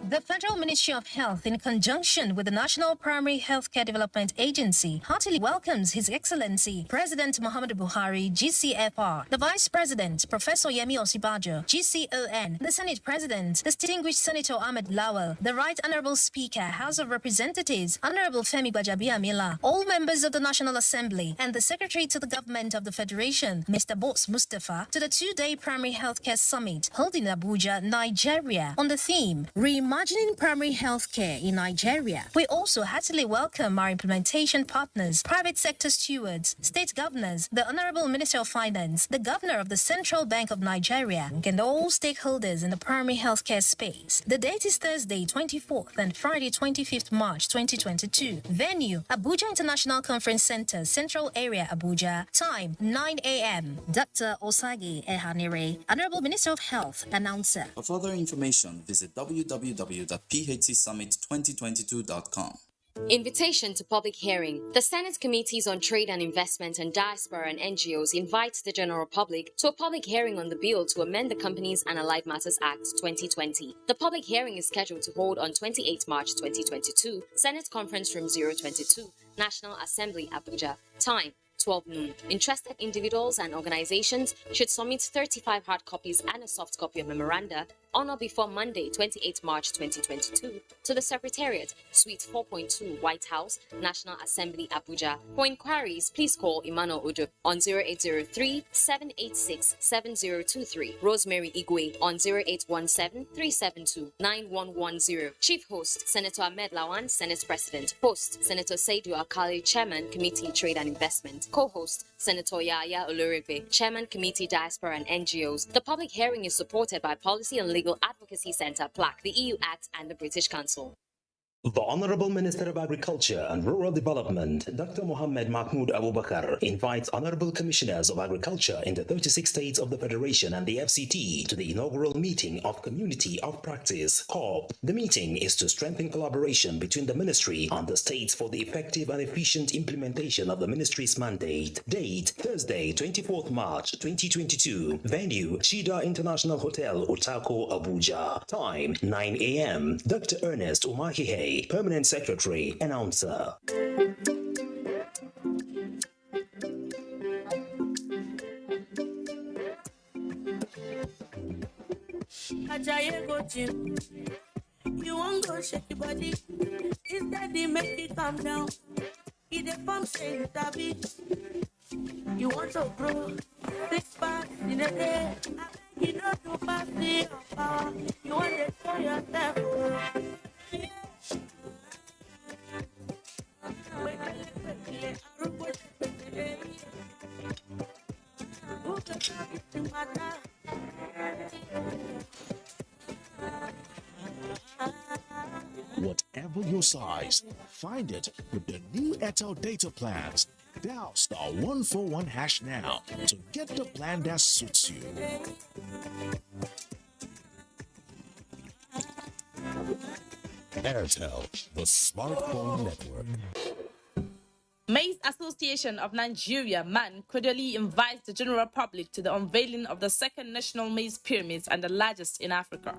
The Federal Ministry of Health, in conjunction with the National Primary Healthcare Development Agency, heartily welcomes His Excellency President Muhammadu Buhari, GCFR, the Vice President, Professor Yemi Osibajo, GCON, the Senate President, Distinguished Senator Ahmed Lawal, the Right Honorable Speaker, House of Representatives, Honorable Femi Gbajabiamila, all members of the National Assembly, and the Secretary to the Government of the Federation, Mr. Boss Mustafa, to the two-day Primary Healthcare Summit held in Abuja, Nigeria, on the theme, Reimagining Primary Healthcare in Nigeria. We also heartily welcome our implementation partners, private sector stewards, state governors, the Honorable Minister of Finance, the Governor of the Central Bank of Nigeria, and all stakeholders in the primary healthcare space. The date is Thursday, 24th and Friday, 25th March 2022. Venue, Abuja International Conference Center, Central Area, Abuja. Time, 9 a.m. Dr. Osagi Ehanire, Honorable Minister of Health, announcer. For further information, visit www.phcsummit2022.com. Invitation to public hearing. The Senate Committees on Trade and Investment and Diaspora and NGOs invite the general public to a public hearing on the bill to amend the Companies and Allied Matters Act 2020. The public hearing is scheduled to hold on 28 March 2022, Senate Conference Room 022, National Assembly, Abuja. Time, 12 noon. Interested individuals and organizations should submit 35 hard copies and a soft copy of memoranda on or before Monday, 28 March 2022, to the Secretariat, Suite 4.2, White House, National Assembly, Abuja. For inquiries, please call Emmanuel Ojo on 0803-786-7023, Rosemary Igwe on 0817-372-9110. Chief Host, Senator Ahmed Lawan, Senate President. Host, Senator Saidu Akali, Chairman, Committee Trade and Investment. Co-host, Senator Yaya Olorebe, Chairman, Committee Diaspora and NGOs. The public hearing is supported by Policy and Legal Advocacy Center, PLAC, the EU Act, and the British Council. The Honorable Minister of Agriculture and Rural Development, Dr. Mohammed Mahmoud Abubakar, invites Honorable Commissioners of Agriculture in the 36 states of the Federation and the FCT to the inaugural meeting of Community of Practice, COP. The meeting is to strengthen collaboration between the Ministry and the states for the effective and efficient implementation of the Ministry's mandate. Date, Thursday, 24th March 2022. Venue, Shida International Hotel, Otako, Abuja. Time, 9 a.m. Dr. Ernest Umahihe, Permanent Secretary, Announcer. You won't go shake your body. ready, make it calm down. He the pump say you tabi. You want to grow 6 packs in a day. I beg you not to pass the power. You want to show yourself. Whatever your size, find it with the new Airtel data plans. Dial *141# now to get the plan that suits you. Airtel, the smartphone network. Maize Association of Nigeria, MAN, cordially invites the general public to the unveiling of the second national maize pyramids and the largest in Africa.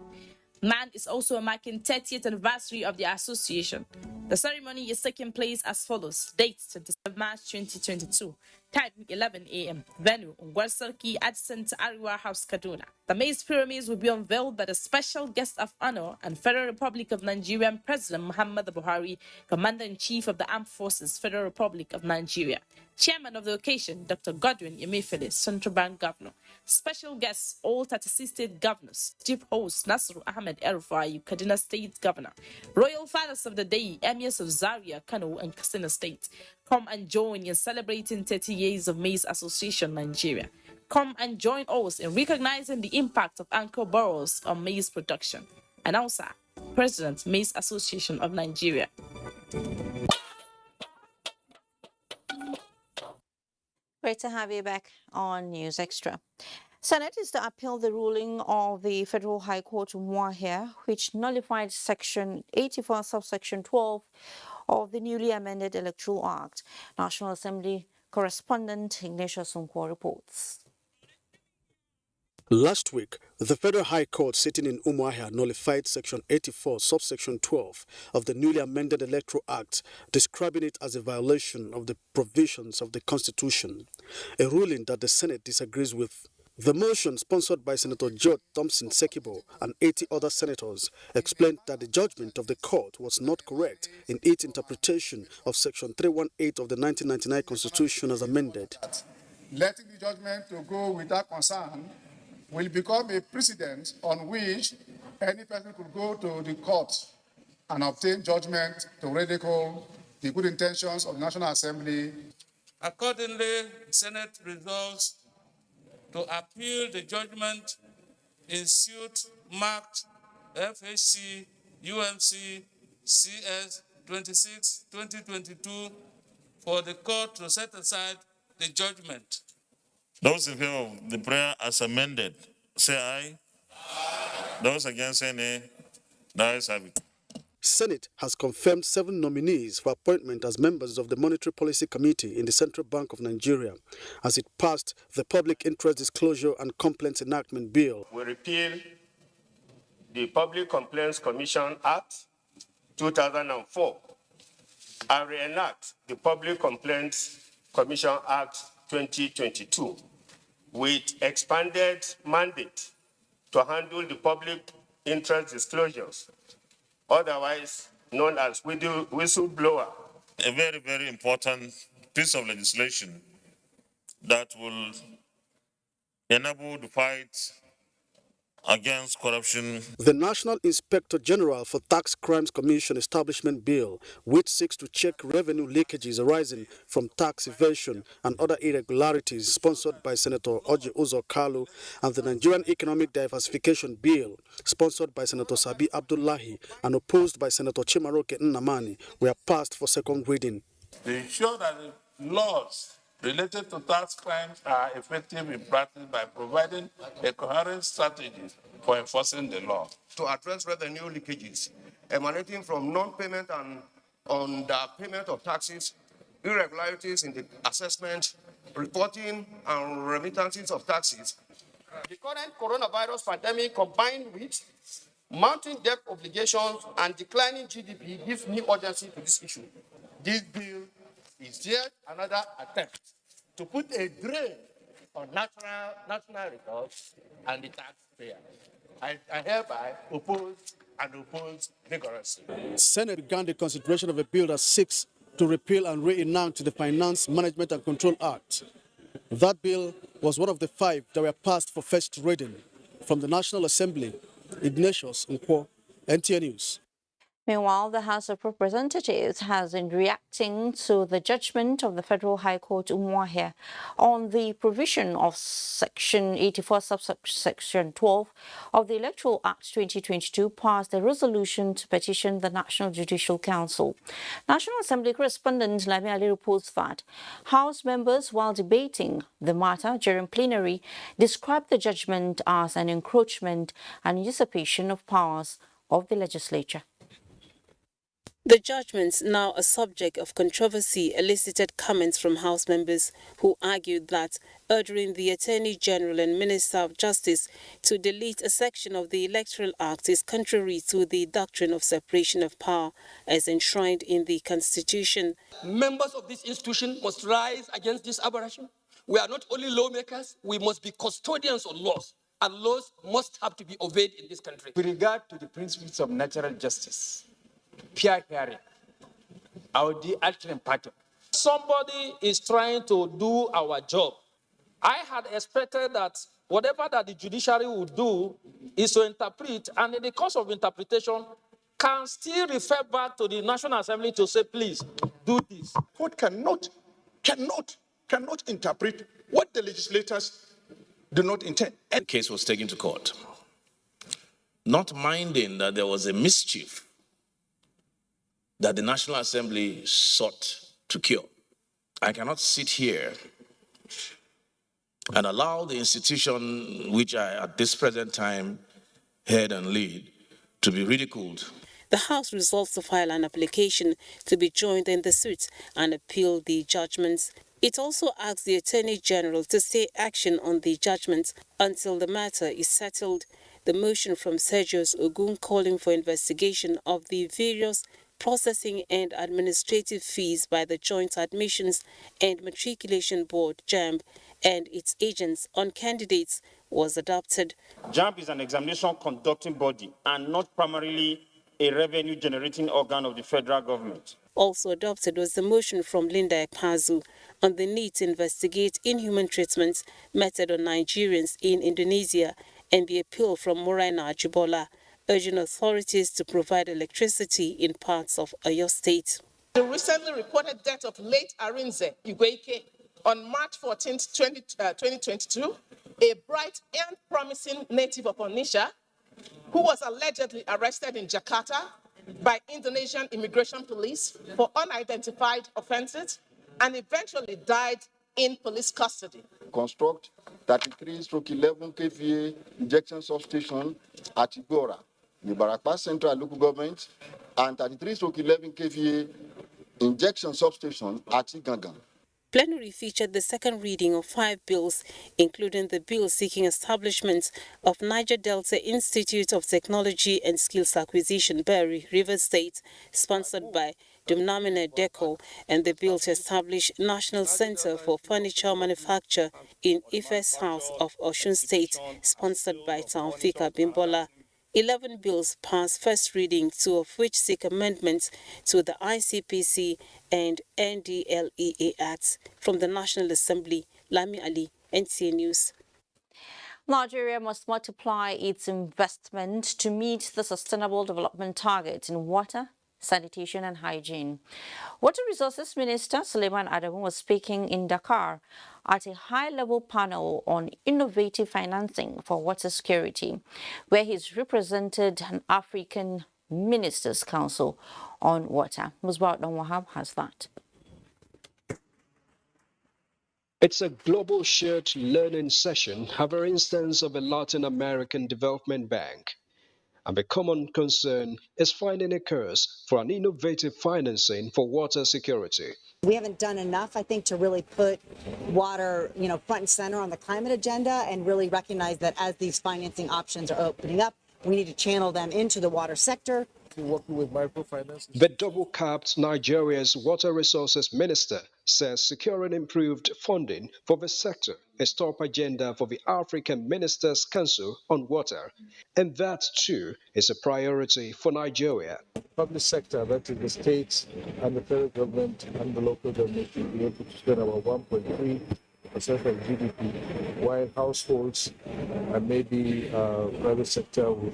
MAN is also marking 30th anniversary of the association. The ceremony is taking place as follows. Date 27 March 2022. Time 11 a.m. Venue Ungwar Sarki adjacent to Ariwa House, Kaduna. The maize pyramids will be unveiled by the special guest of honor and Federal Republic of Nigerian President Muhammadu Buhari, Commander-in-Chief of the Armed Forces, Federal Republic of Nigeria. Chairman of the occasion, Dr. Godwin Emefiele, Central Bank Governor. Special guests, all 36 state governors. Chief host, Nasru Ahmed El-Rufai, Kaduna State Governor. Royal Fathers of the Day, Emirs of Zaria, Kano, and Katsina State. Come and join in celebrating 30 years of Maize Association Nigeria. Come and join us in recognizing the impact of anchor borrowers on maize production. Announcer, President, Maize Association of Nigeria. Great to have you back on News Extra. Senate is to appeal the ruling of the Federal High Court Umuahia, which nullified Section 84, subsection 12 of the newly amended Electoral Act. National Assembly correspondent Ignatius Sunkwo reports. Last week, the Federal High Court sitting in Umuahia nullified Section 84, subsection 12 of the newly amended Electoral Act, describing it as a violation of the provisions of the Constitution, a ruling that the Senate disagrees with. The motion, sponsored by Senator George Thompson Sekibo and 80 other senators, explained that the judgment of the court was not correct in its interpretation of Section 318 of the 1999 Constitution as amended. Letting the judgment to go without concern will become a precedent on which any person could go to the court and obtain judgment to ridicule the good intentions of the National Assembly. Accordingly, the Senate resolves to appeal the judgment in suit marked FHC UMC CS 26/2022 for the court to set aside the judgment. Those in favor of the prayer as amended, say aye. Those against, say nay. The ayes have it. Senate has confirmed 7 nominees for appointment as members of the Monetary Policy Committee in the Central Bank of Nigeria as it passed the Public Interest Disclosure and Complaints Enactment Bill. We repeal the Public Complaints Commission Act 2004 and reenact the Public Complaints Commission Act 2022 with expanded mandate to handle the public interest disclosures, otherwise known as whistleblower. A very, very important piece of legislation that will enable the fight against corruption. The National Inspector General for Tax Crimes Commission Establishment Bill, which seeks to check revenue leakages arising from tax evasion and other irregularities, sponsored by Senator Oji Uzo Kalu, and the Nigerian Economic Diversification Bill, sponsored by Senator Sabi Abdullahi and opposed by Senator Chimaroke Nnamani, were passed for second reading. To ensure that the laws related to tax crimes are effective in practice by providing a coherent strategy for enforcing the law. To address revenue leakages emanating from non-payment and underpayment of taxes, irregularities in the assessment, reporting, and remittances of taxes. The current coronavirus pandemic, combined with mounting debt obligations and declining GDP, gives new urgency to this issue. This bill is yet another attempt to put a drain on national resources and the taxpayer. I hereby oppose and opposed vigorously. Senate began the consideration of a bill that seeks to repeal and re-enact the Finance Management and Control Act. That bill was one of the 5 that were passed for first reading from the National Assembly. Ignatius Nkwo, NTN News. Meanwhile, the House of Representatives has been reacting to the judgment of the Federal High Court Umuahia on the provision of Section 84, subsection 12 of the Electoral Act 2022 passed a resolution to petition the National Judicial Council. National Assembly correspondent Lami Ali reports that House members, while debating the matter during plenary, described the judgment as an encroachment and usurpation of powers of the legislature. The judgments, now a subject of controversy, elicited comments from House members who argued that ordering the Attorney General and Minister of Justice to delete a section of the Electoral Act is contrary to the doctrine of separation of power as enshrined in the Constitution. Members of this institution must rise against this aberration. We are not only lawmakers, we must be custodians of laws, and laws must have to be obeyed in this country. With regard to the principles of natural justice, fair hearing, our alternate pattern. Somebody is trying to do our job. I had expected that whatever that the judiciary would do is to interpret, and in the course of interpretation, can still refer back to the National Assembly to say, please, do this. Court cannot interpret what the legislators do not intend. The case was taken to court, not minding that there was a mischief that the National Assembly sought to cure. I cannot sit here and allow the institution which I, at this present time, head and lead, to be ridiculed. The House resolves to file an application to be joined in the suit and appeal the judgments. It also asks the Attorney General to stay action on the judgments until the matter is settled. The motion from Sergius Ogun calling for investigation of the various processing and administrative fees by the Joint Admissions and Matriculation Board, JAMB, and its agents on candidates was adopted. JAMB is an examination conducting body and not primarily a revenue generating organ of the federal government. Also adopted was the motion from Linda Ekpazu on the need to investigate inhuman treatment meted on Nigerians in Indonesia and the appeal from Moraina Ajibola, urging authorities to provide electricity in parts of Oyo State. The recently reported death of late Arinze Igweke on March 14, 2022, a bright and promising native of Onitsha, who was allegedly arrested in Jakarta by Indonesian immigration police for unidentified offenses and eventually died in police custody. Construct 33/11 kVA injection substation at Igora, the Barakpa Central Local Government, and 33/11 kVA injection substation at Igangan. Plenary featured the second reading of 5 bills, including the bill seeking establishment of Niger Delta Institute of Technology and Skills Acquisition, Berry, River State, sponsored by Dumnamine Deco, and the bill to establish National Center for Furniture Manufacture in Ife's House of Osun State, sponsored by Taufika Bimbola. 11 bills passed first reading, 2 of which seek amendments to the ICPC and NDLEA Acts. From the National Assembly, Lami Ali, NTA News. Nigeria must multiply its investment to meet the Sustainable Development Targets in water, sanitation and hygiene. Water Resources Minister Suleiman Adamu was speaking in Dakar at a high-level panel on innovative financing for water security, where he's represented an African Ministers' Council on Water. Musbaut Wahab has that. It's a global shared learning session, have an instance of a Latin American Development Bank. And the common concern is finding a cause for an innovative financing for water security. We haven't done enough, I think, to really put water, front and center on the climate agenda and really recognize that as these financing options are opening up, we need to channel them into the water sector currently working with microfinance. The double-capped Nigeria's Water Resources Minister says securing improved funding for the sector is top agenda for the African Ministers' Council on Water, and that too is a priority for Nigeria. Public sector, that is the states and the federal government and the local government, will be able to spend about 1.3% of GDP, while households and maybe private sector will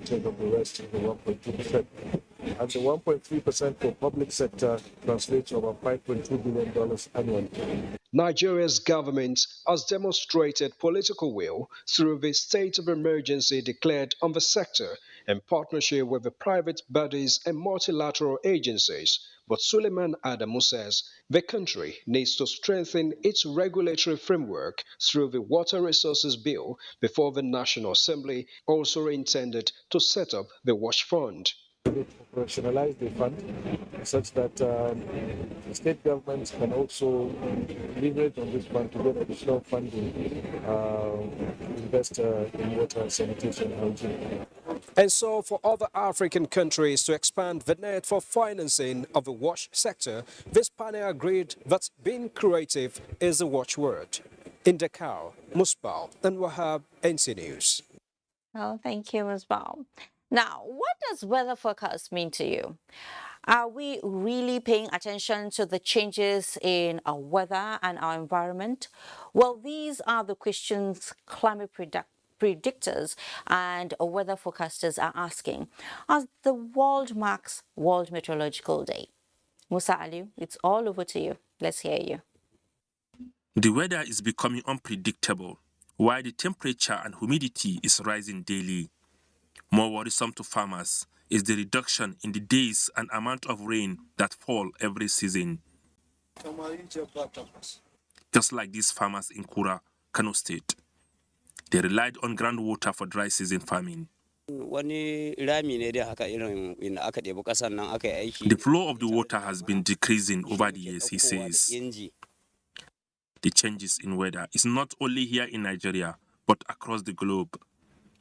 take up the rest of the 1.2%. And the 1.3% for public sector translates to about $5.2 billion annually. Nigeria's government has demonstrated political will through the state of emergency declared on the sector in partnership with the private bodies and multilateral agencies. But Suleiman Adamu says the country needs to strengthen its regulatory framework through the Water Resources Bill before the National Assembly also intended to set up the WASH Fund. Operationalize the fund such that state governments can also leverage on this fund to get additional funding to invest in water and sanitation hygiene. And so for other African countries to expand the net for financing of the WASH sector, this panel agreed that being creative is the watchword. In Dakar, Musbal and Wahab, NC News. Oh, thank you, Musbal. Now, what does weather forecast mean to you? Are we really paying attention to the changes in our weather and our environment? Well, these are the questions climate predictors and weather forecasters are asking as the world marks World Meteorological Day. Musa Aliu, it's all over to you. Let's hear you. The weather is becoming unpredictable, while the temperature and humidity is rising daily. More worrisome to farmers is the reduction in the days and amount of rain that fall every season. Just like these farmers in Kura, Kano State. They relied on groundwater for dry season farming. The flow of the water has been decreasing over the years, he says. The changes in weather is not only here in Nigeria, but across the globe.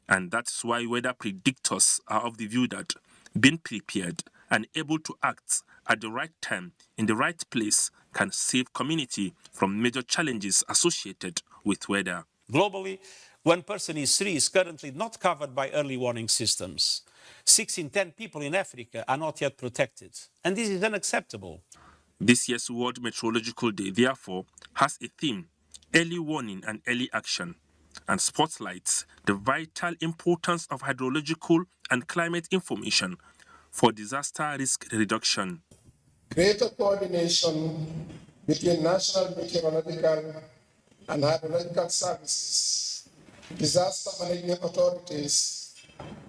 And that's why weather predictors are of the view that being prepared and able to act at the right time in the right place can save community from major challenges associated with weather. Globally, 1 person in 3 is currently not covered by early warning systems. 6 in 10 people in Africa are not yet protected. And this is unacceptable. This year's World Meteorological Day, therefore, has a theme, early warning and early action, and spotlights the vital importance of hydrological and climate information for disaster risk reduction. Greater coordination between national meteorological and hydrological services, disaster management authorities,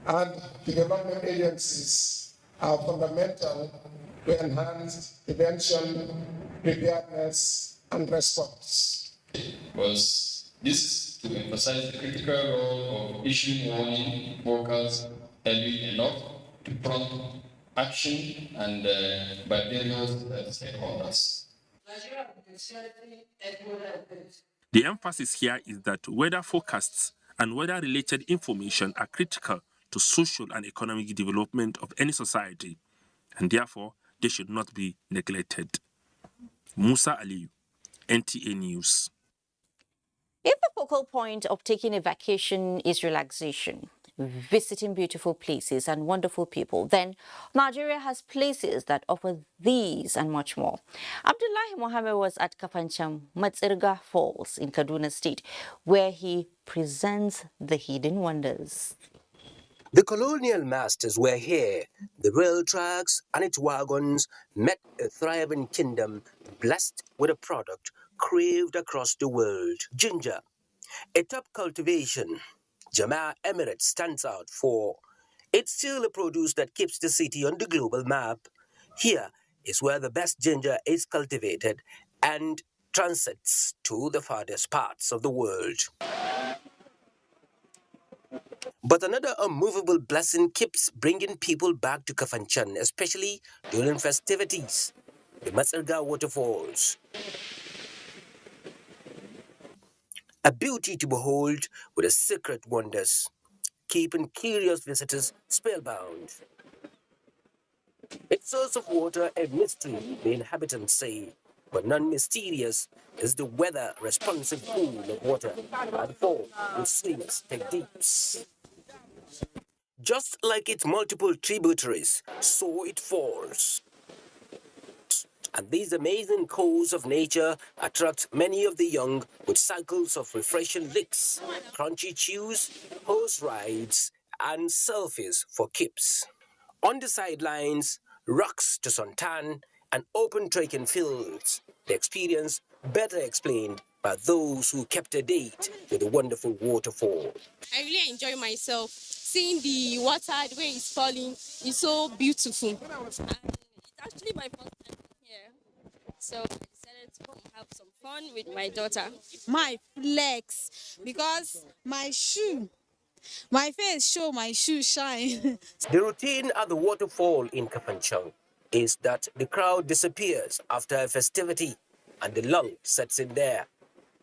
and development agencies are fundamental to enhance prevention, preparedness, and response. Was this to emphasize the critical role of issuing warning forecasts early enough to prompt action and by various stakeholders. The emphasis here is that weather forecasts and weather-related information are critical to social and economic development of any society, and therefore they should not be neglected. Musa Aliu, NTA News. If the focal point of taking a vacation is relaxation, visiting beautiful places and wonderful people, then Nigeria has places that offer these and much more. Abdullahi Mohammed was at Kafancham Matsirga Falls in Kaduna State, where he presents the hidden wonders. The colonial masters were here. The rail tracks and its wagons met a thriving kingdom blessed with a product craved across the world. Ginger, a top cultivation. Jamaica Emirates stands out for. It's still a produce that keeps the city on the global map. Here is where the best ginger is cultivated and transits to the farthest parts of the world. But another unmovable blessing keeps bringing people back to Kafanchan, especially during festivities, the Matsirga waterfalls. A beauty to behold with its secret wonders, keeping curious visitors spellbound. Its source of water a mystery, the inhabitants say, but none mysterious is the weather-responsive pool of water that falls with seamless techniques. Just like its multiple tributaries, so it falls. And these amazing coves of nature attract many of the young with cycles of refreshing licks, crunchy chews, horse rides, and selfies for keeps. On the sidelines, rocks to suntan and open trekking fields. The experience better explained by those who kept a date with the wonderful waterfall. I really enjoy myself. Seeing the water, the way it's falling, is so beautiful. And it's actually my first time here. So I decided to come have some fun with my daughter. My flex, because my face show my shoe shine. The routine at the waterfall in Kafanchang is that the crowd disappears after a festivity and the lull sets in there.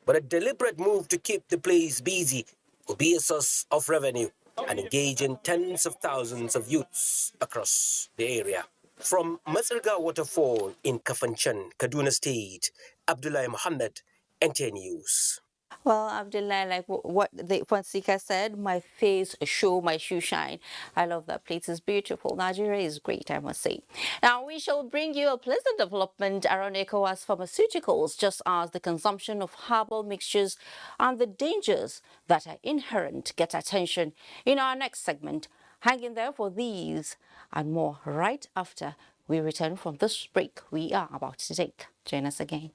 But a deliberate move to keep the place busy will be a source of revenue and engaging tens of thousands of youths across the area. From Masirga Waterfall in Kafanchan, Kaduna State, Abdullah Muhammad, NTN News. Well, Abdullah, like what the Fonsika said, my face show my shoe shine. I love that place. It's beautiful. Nigeria is great, I must say. Now, we shall bring you a pleasant development around ECOWAS pharmaceuticals, just as the consumption of herbal mixtures and the dangers that are inherent get attention in our next segment. Hang in there for these and more right after we return from this break we are about to take. Join us again.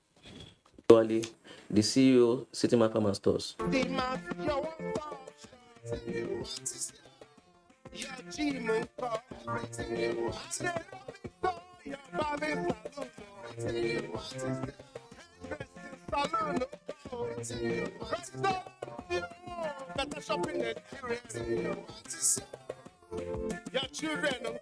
The CEO, City Pharma Stores. Your children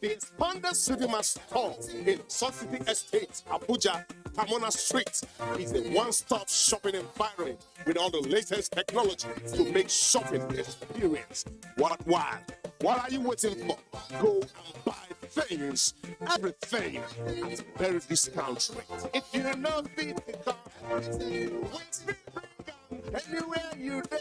the expanded cinema store in South City Estate, Abuja, Kamona Street is a one-stop shopping environment with all the latest technology to make shopping experience worthwhile. What are you waiting for? Go and buy things, everything at a very discount rate. If you know the anywhere you do.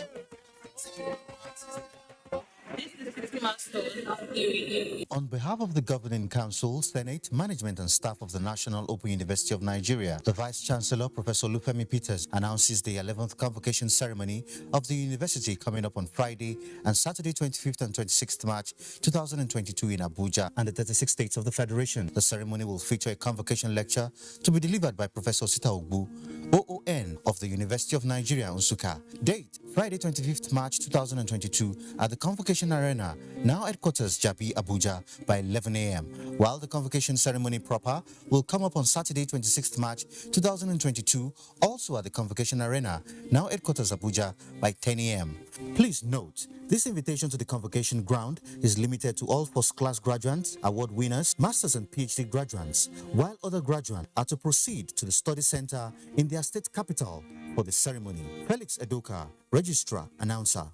On behalf of the Governing Council, Senate, Management and staff of the National Open University of Nigeria, the Vice Chancellor, Professor Lufemi Peters, announces the 11th convocation ceremony of the university coming up on Friday and Saturday, 25th and 26th March 2022 in Abuja and the 36 states of the Federation. The ceremony will feature a convocation lecture to be delivered by Professor Sita Ogbu, OON of the University of Nigeria, Nsukka. Date, Friday, 25th March 2022 at the Convocation Arena, now headquarters Jabi, Abuja, by 11 a.m., while the convocation ceremony proper will come up on Saturday, 26th March 2022, also at the Convocation Arena, now headquarters Abuja, by 10 a.m. Please note, this invitation to the convocation ground is limited to all first-class graduates, award winners, masters and PhD graduates, while other graduates are to proceed to the study center in their state capital for the ceremony. Felix Edoka, Registrar, Announcer.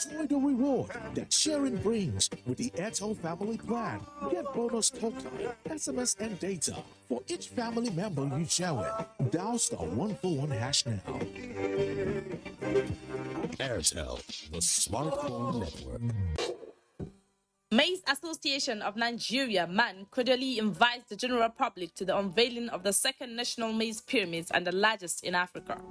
Enjoy the reward that sharing brings with the Airtel Family Plan. Get bonus talk time, SMS, and data for each family member you share with. Dial *141# now. Airtel, the smartphone network. Maize Association of Nigeria, MAN, cordially invites the general public to the unveiling of the second national maize pyramids and the largest in Africa.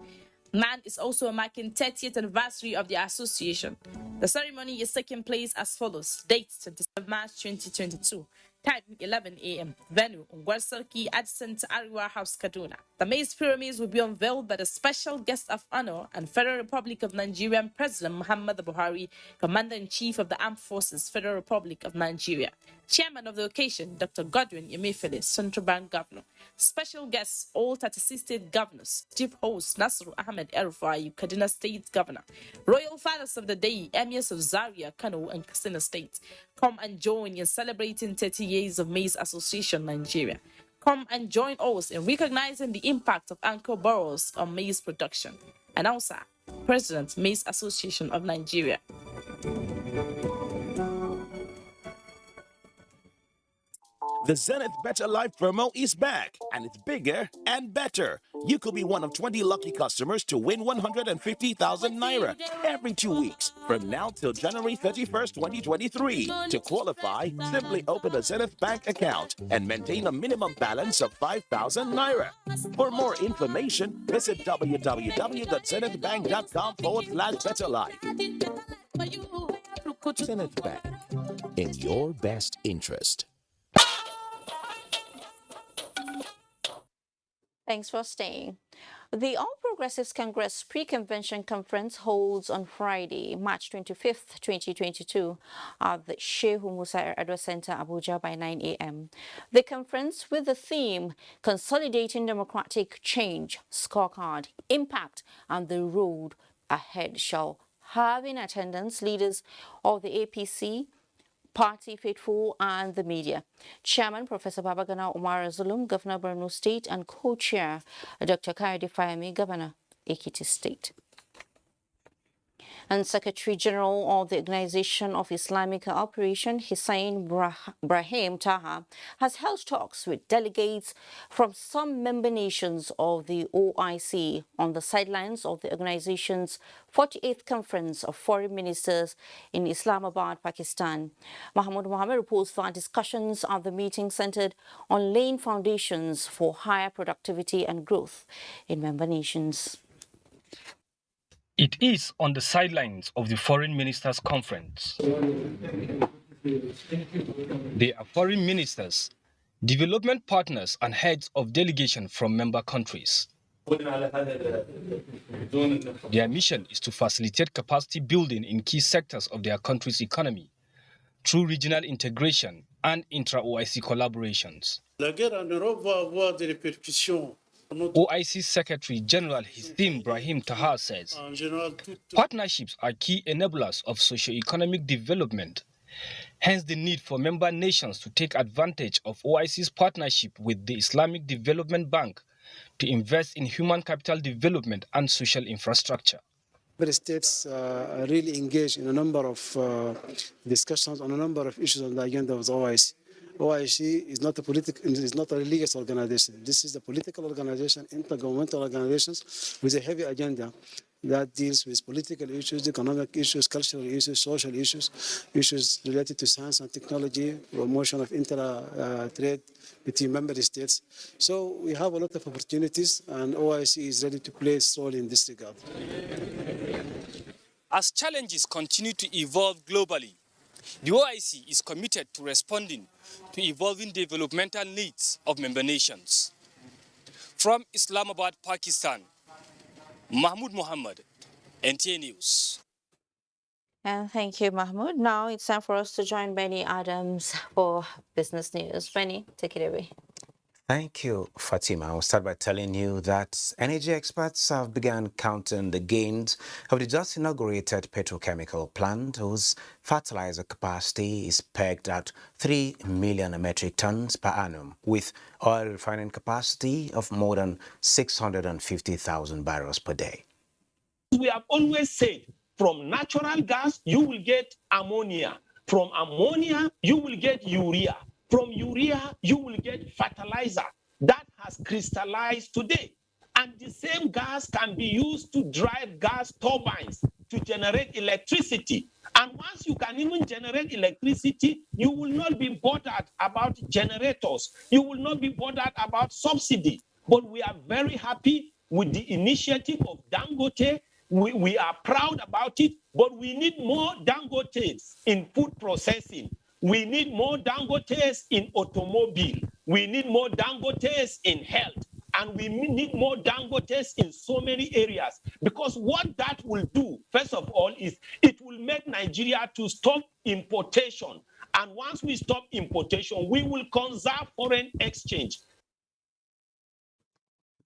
MAN is also marking 30th anniversary of the association. The ceremony is taking place as follows. Date 27 March 2022. Time 11 a.m. Venue Ungwarsarki adjacent to Ariwa House, Kaduna. The maize pyramids will be unveiled by the special guest of honor and Federal Republic of Nigeria President Muhammadu Buhari, Commander-in-Chief of the Armed Forces, Federal Republic of Nigeria. Chairman of the occasion, Dr. Godwin Emefiele, Central Bank Governor. Special guests, all 36 state governors. Chief host, Nasru Ahmed El-Rufai, Kaduna State Governor. Royal Fathers of the Day, Emirs of Zaria, Kano, and Katsina State. Come and join in celebrating 30 years of Maize Association Nigeria. Come and join us in recognizing the impact of anchor borrowers on maize production. Announcer, President, Maize Association of Nigeria. The Zenith Better Life promo is back, and it's bigger and better. You could be one of 20 lucky customers to win 150,000 naira every 2 weeks from now till January 31st, 2023. To qualify, simply open a Zenith Bank account and maintain a minimum balance of 5,000 naira. For more information, visit www.zenithbank.com/betterlife. Zenith Bank, in your best interest. Thanks for staying. The All Progressives Congress Pre-Convention Conference holds on Friday, March 25th, 2022 at the Shehu Musa Adwa Center, Abuja by 9 a.m. The conference with the theme Consolidating Democratic Change, Scorecard, Impact and the Road Ahead shall have in attendance leaders of the APC, Party Faithful and the media. Chairman Professor Babagana Umar Zulum, Governor Borno State, and co-chair Dr. Kayode Fayemi, Governor Ekiti State. And Secretary General of the Organization of Islamic Cooperation, Hussein Brahim Taha, has held talks with delegates from some member nations of the OIC on the sidelines of the organization's 48th Conference of Foreign Ministers in Islamabad, Pakistan. Mahmoud Mohammed reports that discussions at the meeting centered on laying foundations for higher productivity and growth in member nations. It is on the sidelines of the Foreign Ministers' Conference. They are foreign ministers, development partners, and heads of delegation from member countries. Their mission is to facilitate capacity building in key sectors of their country's economy through regional integration and intra-OIC collaborations. OIC Secretary General Hussein Brahim Taha says, partnerships are key enablers of socio-economic development. Hence the need for member nations to take advantage of OIC's partnership with the Islamic Development Bank to invest in human capital development and social infrastructure. Member states are really engaged in a number of discussions on a number of issues on the agenda of the OIC. OIC is not a religious organization. This is a political organization, intergovernmental organizations with a heavy agenda that deals with political issues, economic issues, cultural issues, social issues, issues related to science and technology, promotion of trade between member states. So we have a lot of opportunities, and OIC is ready to play its role in this regard. As challenges continue to evolve globally, the OIC is committed to responding to evolving developmental needs of member nations. From Islamabad, Pakistan, Mahmoud Mohammed, NTA News. And thank you, Mahmoud. Now it's time for us to join Benny Adams for business news. Benny, take it away. Thank you, Fatima. I'll start by telling you that energy experts have begun counting the gains of the just inaugurated petrochemical plant, whose fertilizer capacity is pegged at 3 million metric tons per annum, with oil refining capacity of more than 650,000 barrels per day. We have always said From natural gas, you will get ammonia. From ammonia, you will get urea. From urea, you will get fertilizer. That has crystallized today. And the same gas can be used to drive gas turbines to generate electricity. And once you can even generate electricity, you will not be bothered about generators. You will not be bothered about subsidy. But we are very happy with the initiative of Dangote. We are proud about it, but we need more Dangotes in food processing. We need more Dangotes in automobile. We need more Dangotes in health. And we need more Dangotes in so many areas. Because what that will do, first of all, is it will make Nigeria to stop importation. And once we stop importation, we will conserve foreign exchange.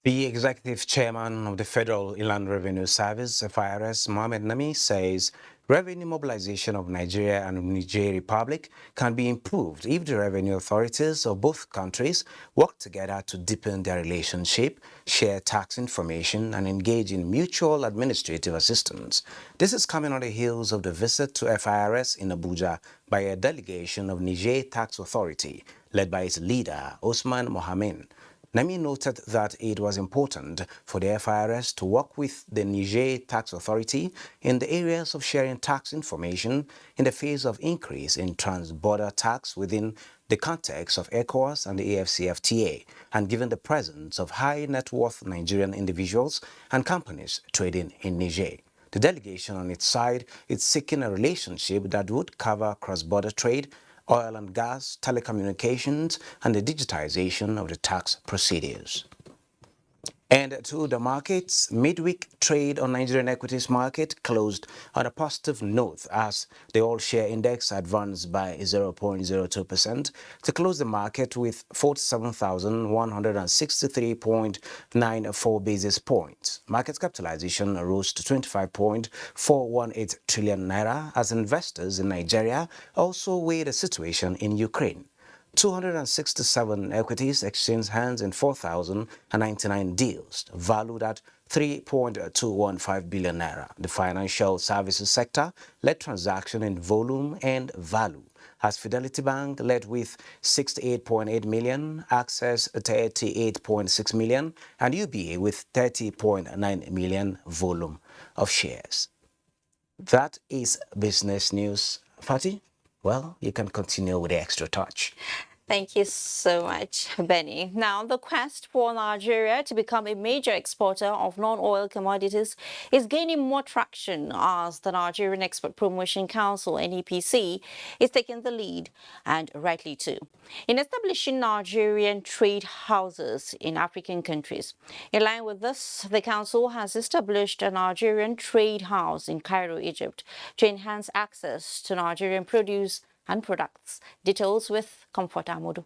The executive chairman of the Federal Inland Revenue Service, FIRS, Mohamed Nami, says revenue mobilization of Nigeria and Niger Republic can be improved if the revenue authorities of both countries work together to deepen their relationship, share tax information, and engage in mutual administrative assistance. This is coming on the heels of the visit to FIRS in Abuja by a delegation of Niger Tax Authority, led by its leader, Osman Mohamed. Nami noted that it was important for the FIRS to work with the Niger Tax Authority in the areas of sharing tax information in the face of increase in trans-border tax within the context of ECOWAS and the AFCFTA, and given the presence of high net worth Nigerian individuals and companies trading in Niger. The delegation on its side is seeking a relationship that would cover cross-border trade, oil and gas, telecommunications, and the digitization of the tax procedures. And to the markets, midweek trade on Nigerian equities market closed on a positive note as the all-share index advanced by 0.02% to close the market with 47,163.94 basis points. Market capitalization rose to 25.418 trillion naira as investors in Nigeria also weighed the situation in Ukraine. 267 equities exchanged hands in 4,099 deals, valued at 3.215 billion naira. The financial services sector led transaction in volume and value, as Fidelity Bank led with 68.8 million, Access 38.6 million, and UBA with 30.9 million volume of shares. That is business news. Fatih? Well, you can continue with the extra touch. Thank you so much, Benny. Now, the quest for Nigeria to become a major exporter of non-oil commodities is gaining more traction as the Nigerian Export Promotion Council, NEPC, is taking the lead, and rightly too, in establishing Nigerian trade houses in African countries. In line with this, the council has established a Nigerian trade house in Cairo, Egypt, to enhance access to Nigerian produce and products. Details with Comfort Amodu.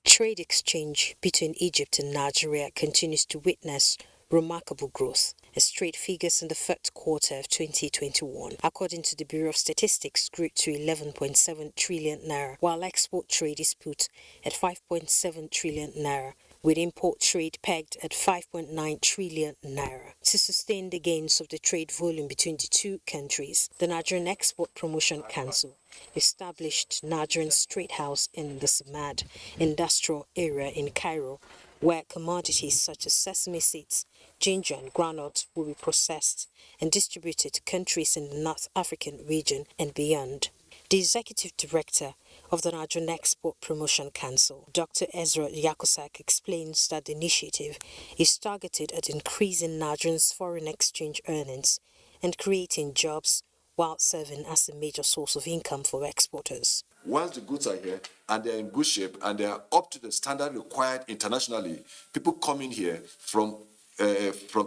Trade exchange between Egypt and Nigeria continues to witness remarkable growth, as trade figures in the first quarter of 2021, according to the Bureau of Statistics, grew to 11.7 trillion naira, while export trade is put at 5.7 trillion naira, with import trade pegged at 5.9 trillion naira. To sustain the gains of the trade volume between the two countries, the Nigerian Export Promotion Council established Nigerian Trade House in the Samad industrial area in Cairo, where commodities such as sesame seeds, ginger and groundnut will be processed and distributed to countries in the North African region and beyond. The Executive Director of the Nigerian Export Promotion Council, Dr. Ezra Yakusak, explains that the initiative is targeted at increasing Nigerians' foreign exchange earnings and creating jobs while serving as a major source of income for exporters. Once the goods are here and they're in good shape and they are up to the standard required internationally, people come in here from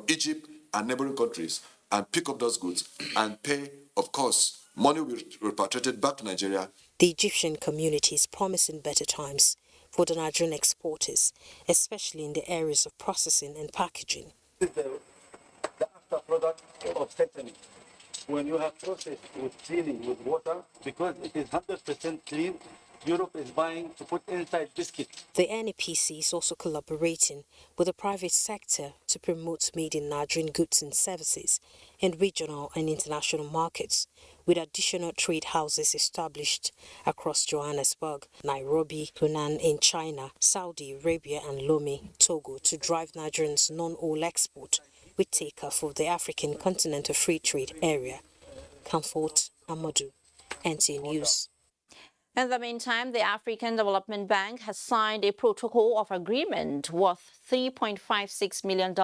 Egypt and neighboring countries and pick up those goods and pay, of course, money will be repatriated back to Nigeria. The Egyptian community is promising better times for the Nigerian exporters, especially in the areas of processing and packaging. This is the after product of settling. When you have processed with cleaning with water, because it is 100% clean, Europe is buying to put inside biscuit. The NEPC is also collaborating with the private sector to promote made in Nigerian goods and services in regional and international markets, with additional trade houses established across Johannesburg, Nairobi, Hunan in China, Saudi Arabia and Lomé, Togo, to drive Nigerians' non-oil export with takeoff of the African Continental Free Trade Area. Comfort Amadou, NT News. In the meantime, the African Development Bank has signed a protocol of agreement worth $3.56 million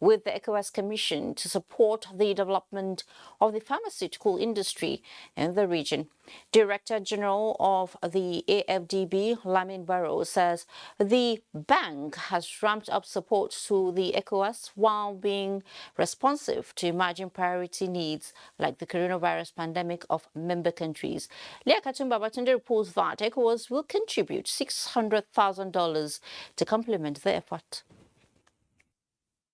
with the ECOWAS Commission to support the development of the pharmaceutical industry in the region. Director General of the AFDB, Lamin Barrow, says the bank has ramped up support to the ECOWAS while being responsive to emerging priority needs like the coronavirus pandemic of member countries. Leah Katumba reports that ECOWAS will contribute $600,000 to complement the effort.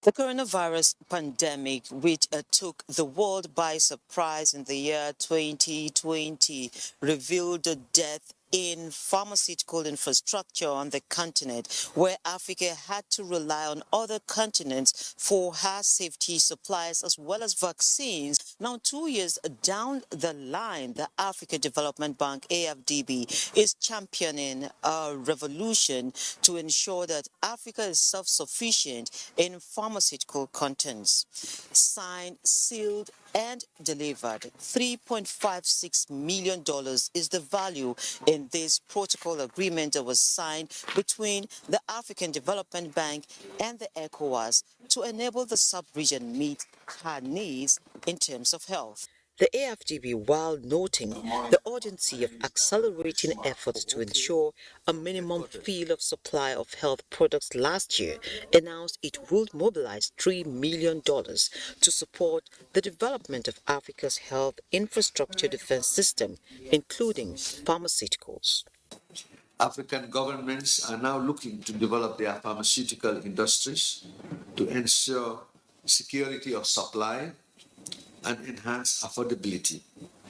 The coronavirus pandemic, which took the world by surprise in the year 2020, revealed the death in pharmaceutical infrastructure on the continent, where Africa had to rely on other continents for her safety supplies as well as vaccines. Now, 2 years down the line, the African Development Bank, AFDB, is championing a revolution to ensure that Africa is self-sufficient in pharmaceutical contents. Signed, sealed, and delivered. $3.56 million is the value in this protocol agreement that was signed between the African Development Bank and the ECOWAS to enable the sub-region meet her needs in terms of health. The AFDB, while noting the urgency of accelerating efforts to ensure a minimum field of supply of health products last year, announced it would mobilize $3 million to support the development of Africa's health infrastructure defense system, including pharmaceuticals. African governments are now looking to develop their pharmaceutical industries to ensure security of supply and enhance affordability,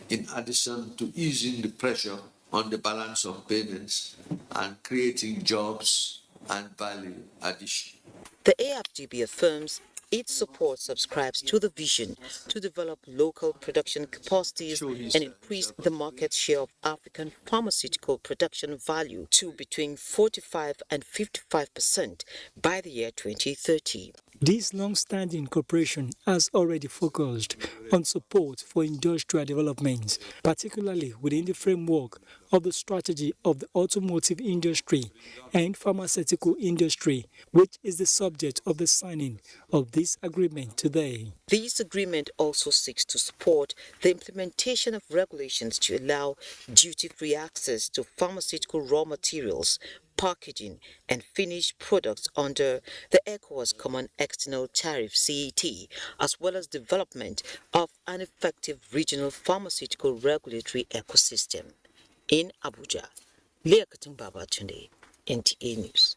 in addition to easing the pressure on the balance of payments and creating jobs and value addition. The AFDB affirms its support subscribes to the vision to develop local production capacities and increase the market share of African pharmaceutical production value to between 45 and 55% by the year 2030. This long-standing cooperation has already focused on support for industrial development, particularly within the framework of the strategy of the automotive industry and pharmaceutical industry, which is the subject of the signing of this agreement today. This agreement also seeks to support the implementation of regulations to allow duty-free access to pharmaceutical raw materials, packaging and finished products under the ECOWAS Common External Tariff (CET), as well as development of an effective regional pharmaceutical regulatory ecosystem. In Abuja, Leah Katumba-Tunde, NTA News.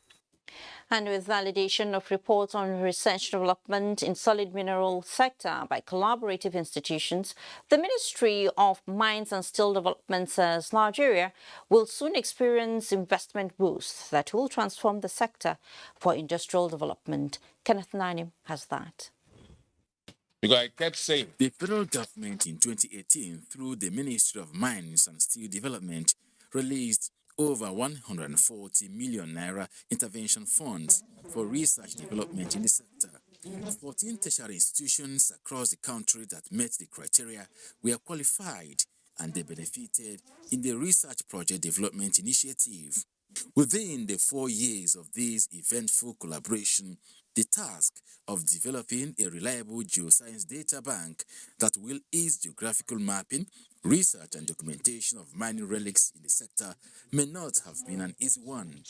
And with validation of reports on research development in solid mineral sector by collaborative institutions, the Ministry of Mines and Steel Development says Nigeria will soon experience investment boost that will transform the sector for industrial development. Kenneth Nanim has that. Because I kept saying the federal government in 2018, through the Ministry of Mines and Steel Development, released over 140 million naira intervention funds for research development in the sector. 14 tertiary institutions across the country that met the criteria were qualified and they benefited in the Research Project Development Initiative. Within the 4 years of this eventful collaboration, the task of developing a reliable geoscience data bank that will ease geographical mapping, research and documentation of mining relics in the sector may not have been an easy one,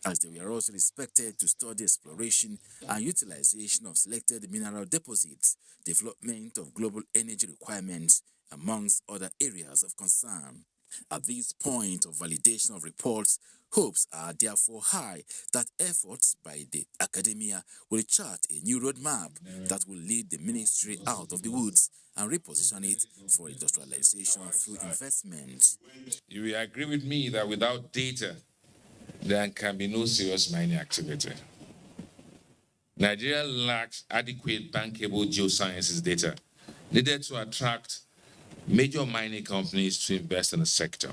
as they were also expected to study exploration and utilization of selected mineral deposits, development of global energy requirements, amongst other areas of concern. At this point of validation of reports, hopes are therefore high that efforts by the academia will chart a new roadmap that will lead the ministry out of the woods and reposition it for industrialization through investment. You will agree with me that without data, there can be no serious mining activity. Nigeria lacks adequate bankable geosciences data needed to attract major mining companies to invest in the sector.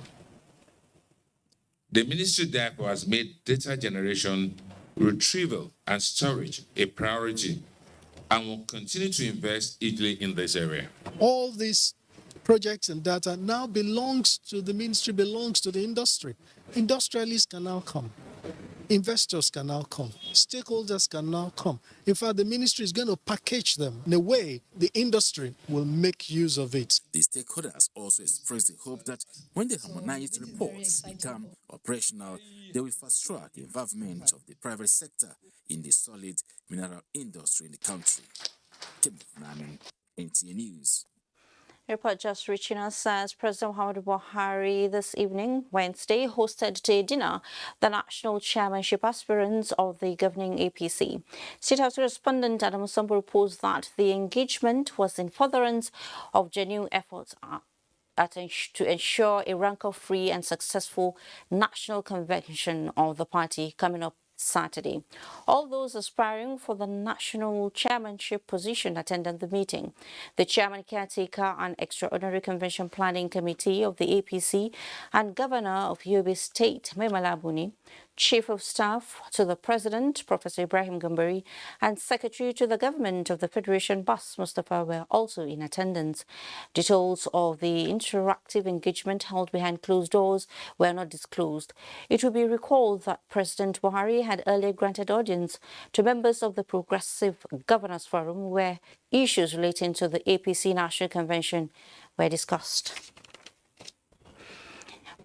The ministry therefore has made data generation, retrieval, and storage a priority and will continue to invest eagerly in this area. All these projects and data now belongs to the ministry, belongs to the industry. Industrialists can now come. Investors can now come. Stakeholders can now come. In fact, the ministry is going to package them in a way the industry will make use of it. The stakeholders also expressed the hope that when the harmonized reports become operational, they will fast-track the involvement of the private sector in the solid mineral industry in the country. Kenneth Namin, NTA News. Report just reaching us says President Muhammadu Buhari this evening, Wednesday, hosted to a dinner the national chairmanship aspirants of the governing APC. State House correspondent Adam Sambu reports that the engagement was in furtherance of genuine efforts to ensure a rancor-free and successful national convention of the party coming up Saturday. All those aspiring for the national chairmanship position attended the meeting. The chairman, caretaker and extraordinary convention planning committee of the APC and governor of Yobe State, Memala Buni, Chief of Staff to the President, Professor Ibrahim Gambari, and Secretary to the Government of the Federation, Bas Mustafa, were also in attendance. Details of the interactive engagement held behind closed doors were not disclosed. It will be recalled that President Buhari had earlier granted audience to members of the Progressive Governors Forum where issues relating to the APC National Convention were discussed.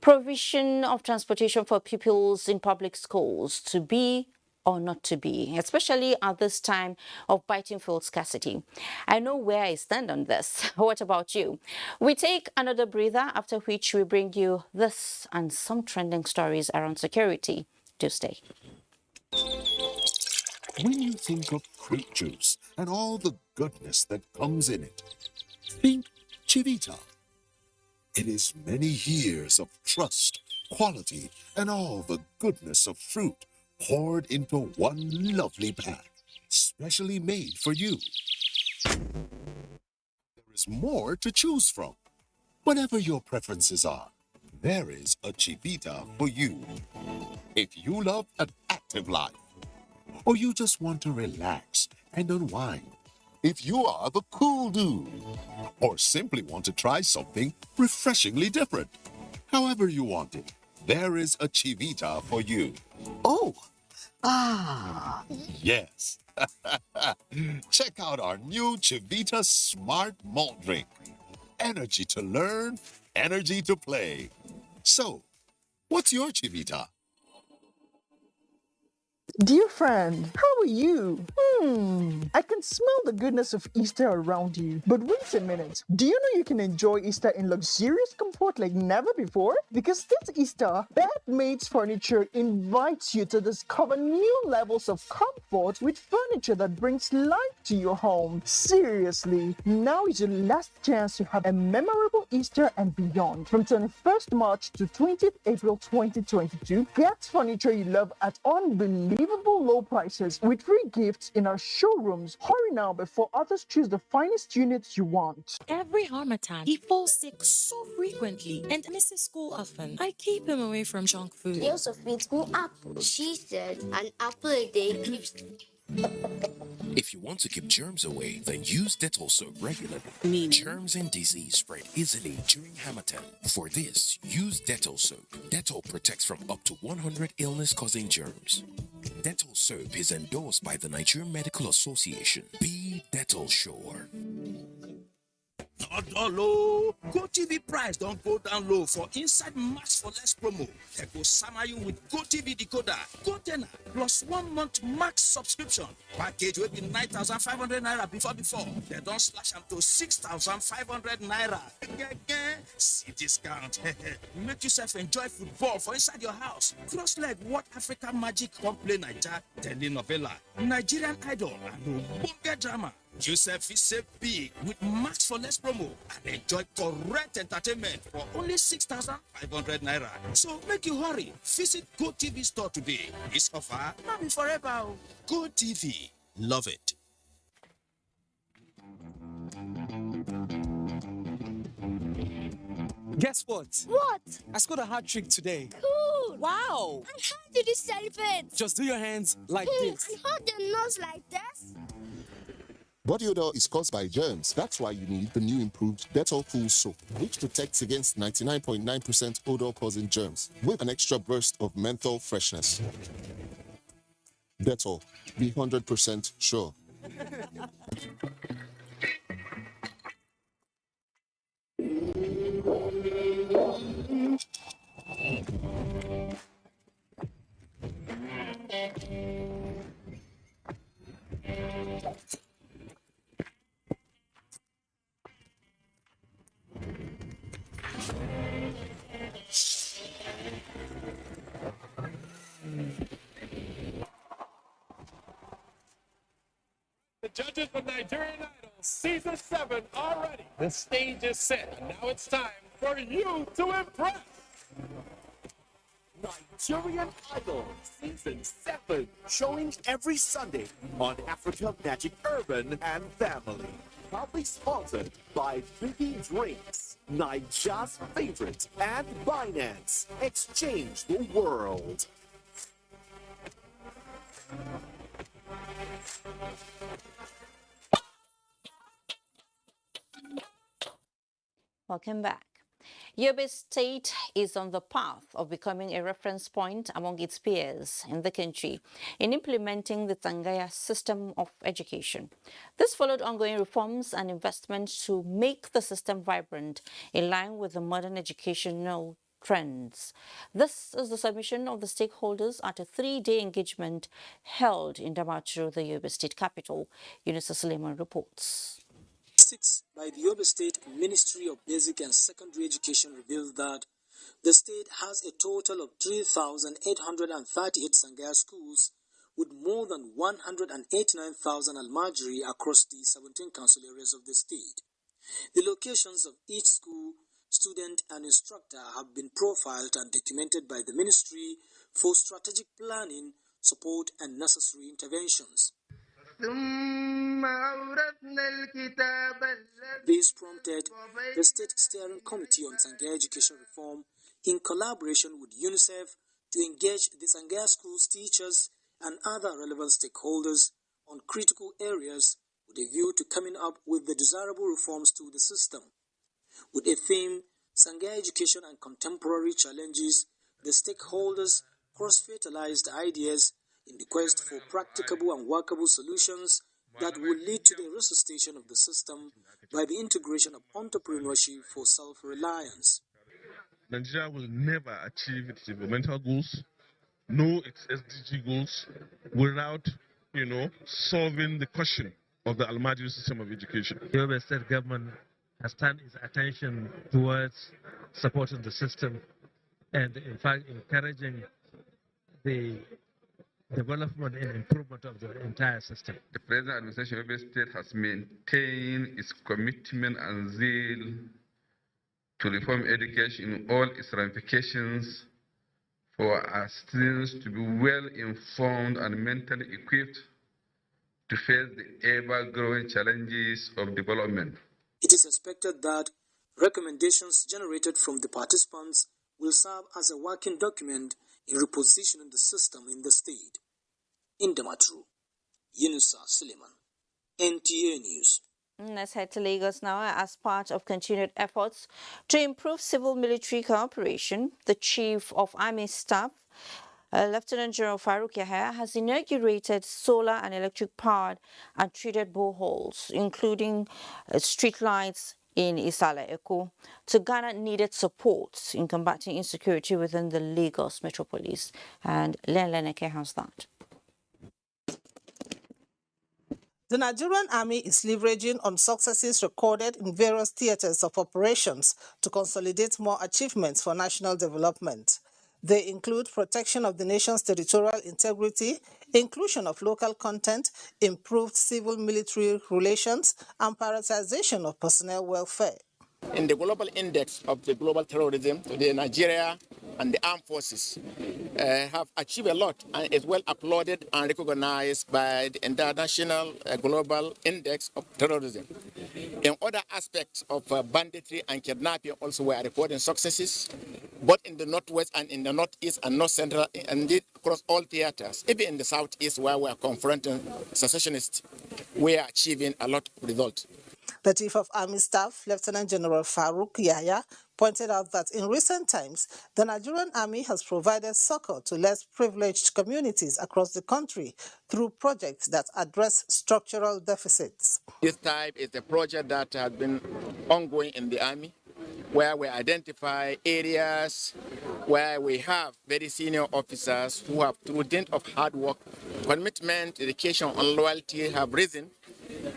Provision of transportation for pupils in public schools to be or not to be, especially at this time of biting fuel scarcity. I know where I stand on this. What about you? We take another breather, after which we bring you this and some trending stories around security. Do stay. When you think of fruit juice and all the goodness that comes in it, think Chivita. It is many years of trust, quality, and all the goodness of fruit poured into one lovely pack, specially made for you. There is more to choose from. Whatever your preferences are, there is a Chivita for you. If you love an active life, or you just want to relax and unwind, if you are the cool dude, or simply want to try something refreshingly different. However you want it, there is a Chivita for you. Oh, yes. Check out our new Chivita Smart Malt Drink. Energy to learn, energy to play. So, what's your Chivita? Dear friend, how are you? I can smell the goodness of Easter around you. But wait a minute. Do you know you can enjoy Easter in luxurious comfort like never before? Because this Easter, Bedmates Furniture invites you to discover new levels of comfort with furniture that brings life to your home. Seriously, now is your last chance to have a memorable Easter and beyond. From 21st March to 20th April 2022, get furniture you love at unbelievable low prices with free gifts in our showrooms. Hurry now before others choose the finest units you want. Every Harmattan, he falls sick so frequently and misses school often. I keep him away from junk food. He also feeds me apple. She said an apple a day keeps... If you want to keep germs away, then use Dettol soap regularly. Germs and disease spread easily during Harmattan. For this, use Dettol soap. Dettol protects from up to 100 illness-causing germs. Dettol soap is endorsed by the Nigerian Medical Association. Be Dettol sure. Odolo. GoTV price don't go down low for inside Max for Less promo. They go summer you with GoTV decoder, GoTenna, plus 1 month Max subscription. Package will be 9,500 naira before. They don't slash them to 6,500 naira. See discount. Make yourself enjoy football for inside your house. Cross leg, what African Magic don't play Niger, telenovela, Nigerian Idol, and Bunga drama. Yourself is a big with Max for Less promo and enjoy correct entertainment for only 6,500 naira. So make you hurry. Visit GoTV store today. This offer not be forever. GoTV. Love it. Guess what? What? I scored a hat trick today. Cool. Wow. And how did you celebrate? Just do your hands like this. And hold your nose like this. Body odor is caused by germs. That's why you need the new improved Dettol Cool Soap, which protects against 99.9% odor-causing germs with an extra burst of menthol freshness. Dettol, be 100% sure. The judges for Nigerian Idol Season 7 are ready. The stage is set, and now it's time for you to impress. Nigerian Idol Season 7, showing every Sunday on Africa Magic Urban and Family. Proudly sponsored by Biggie Drinks, Niger's favorite, and Binance. Exchange the world. Welcome back. Yobe State is on the path of becoming a reference point among its peers in the country in implementing the Tangaya system of education. This followed ongoing reforms and investments to make the system vibrant in line with the modern educational trends. This is the submission of the stakeholders at a 3-day engagement held in Damaturu, the Yobe State capital. Yunusa Suleiman reports. By the Yobe State Ministry of Basic and Secondary Education reveals that the state has a total of 3,838 Sangaya schools with more than 189,000 almajiri across the 17 council areas of the state. The locations of each school, student and instructor have been profiled and documented by the ministry for strategic planning, support and necessary interventions. This prompted the State Steering Committee on Sangaya Education Reform, in collaboration with UNICEF, to engage the Sangaya schools teachers and other relevant stakeholders on critical areas with a view to coming up with the desirable reforms to the system. With a theme, Sangaya Education and Contemporary Challenges, the stakeholders cross-fertilized ideas in the quest for practicable and workable solutions that will lead to the resuscitation of the system by the integration of entrepreneurship for self-reliance. Nigeria will never achieve its developmental goals, know its SDG goals, without, solving the question of the Almajiri system of education. The Yobe State government has turned its attention towards supporting the system and, in fact, encouraging the development and improvement of the entire system. The present administration of the state has maintained its commitment and zeal to reform education in all its ramifications for our students to be well informed and mentally equipped to face the ever-growing challenges of development. It is expected that recommendations generated from the participants will serve as a working document in repositioning the system in the state. In Damaturu, Yunusa Suleiman, NTA News. Let's head to Lagos now. As part of continued efforts to improve civil-military cooperation, the Chief of Army Staff, Lieutenant General Farouk Yahya, has inaugurated solar and electric-powered and treated boreholes, including street lights in Isala Eko to Ghana needed support in combating insecurity within the Lagos metropolis. And Len Leneke has that. The Nigerian Army is leveraging on successes recorded in various theatres of operations to consolidate more achievements for national development. They include protection of the nation's territorial integrity, inclusion of local content, improved civil-military relations, and prioritization of personnel welfare. In the global index of the global terrorism, the Nigeria and the armed forces have achieved a lot and is well applauded and recognized by the international global index of terrorism. In other aspects of banditry and kidnapping also we are recording successes, both in the northwest and in the northeast and north central, and indeed across all theaters. Even in the southeast where we are confronting secessionists, we are achieving a lot of results. The Chief of Army Staff, Lieutenant General Farouk Yahya, pointed out that in recent times, the Nigerian Army has provided succor to less privileged communities across the country through projects that address structural deficits. This type is a project that has been ongoing in the Army, where we identify areas where we have very senior officers who have, through dint of hard work, commitment, dedication, and loyalty, have risen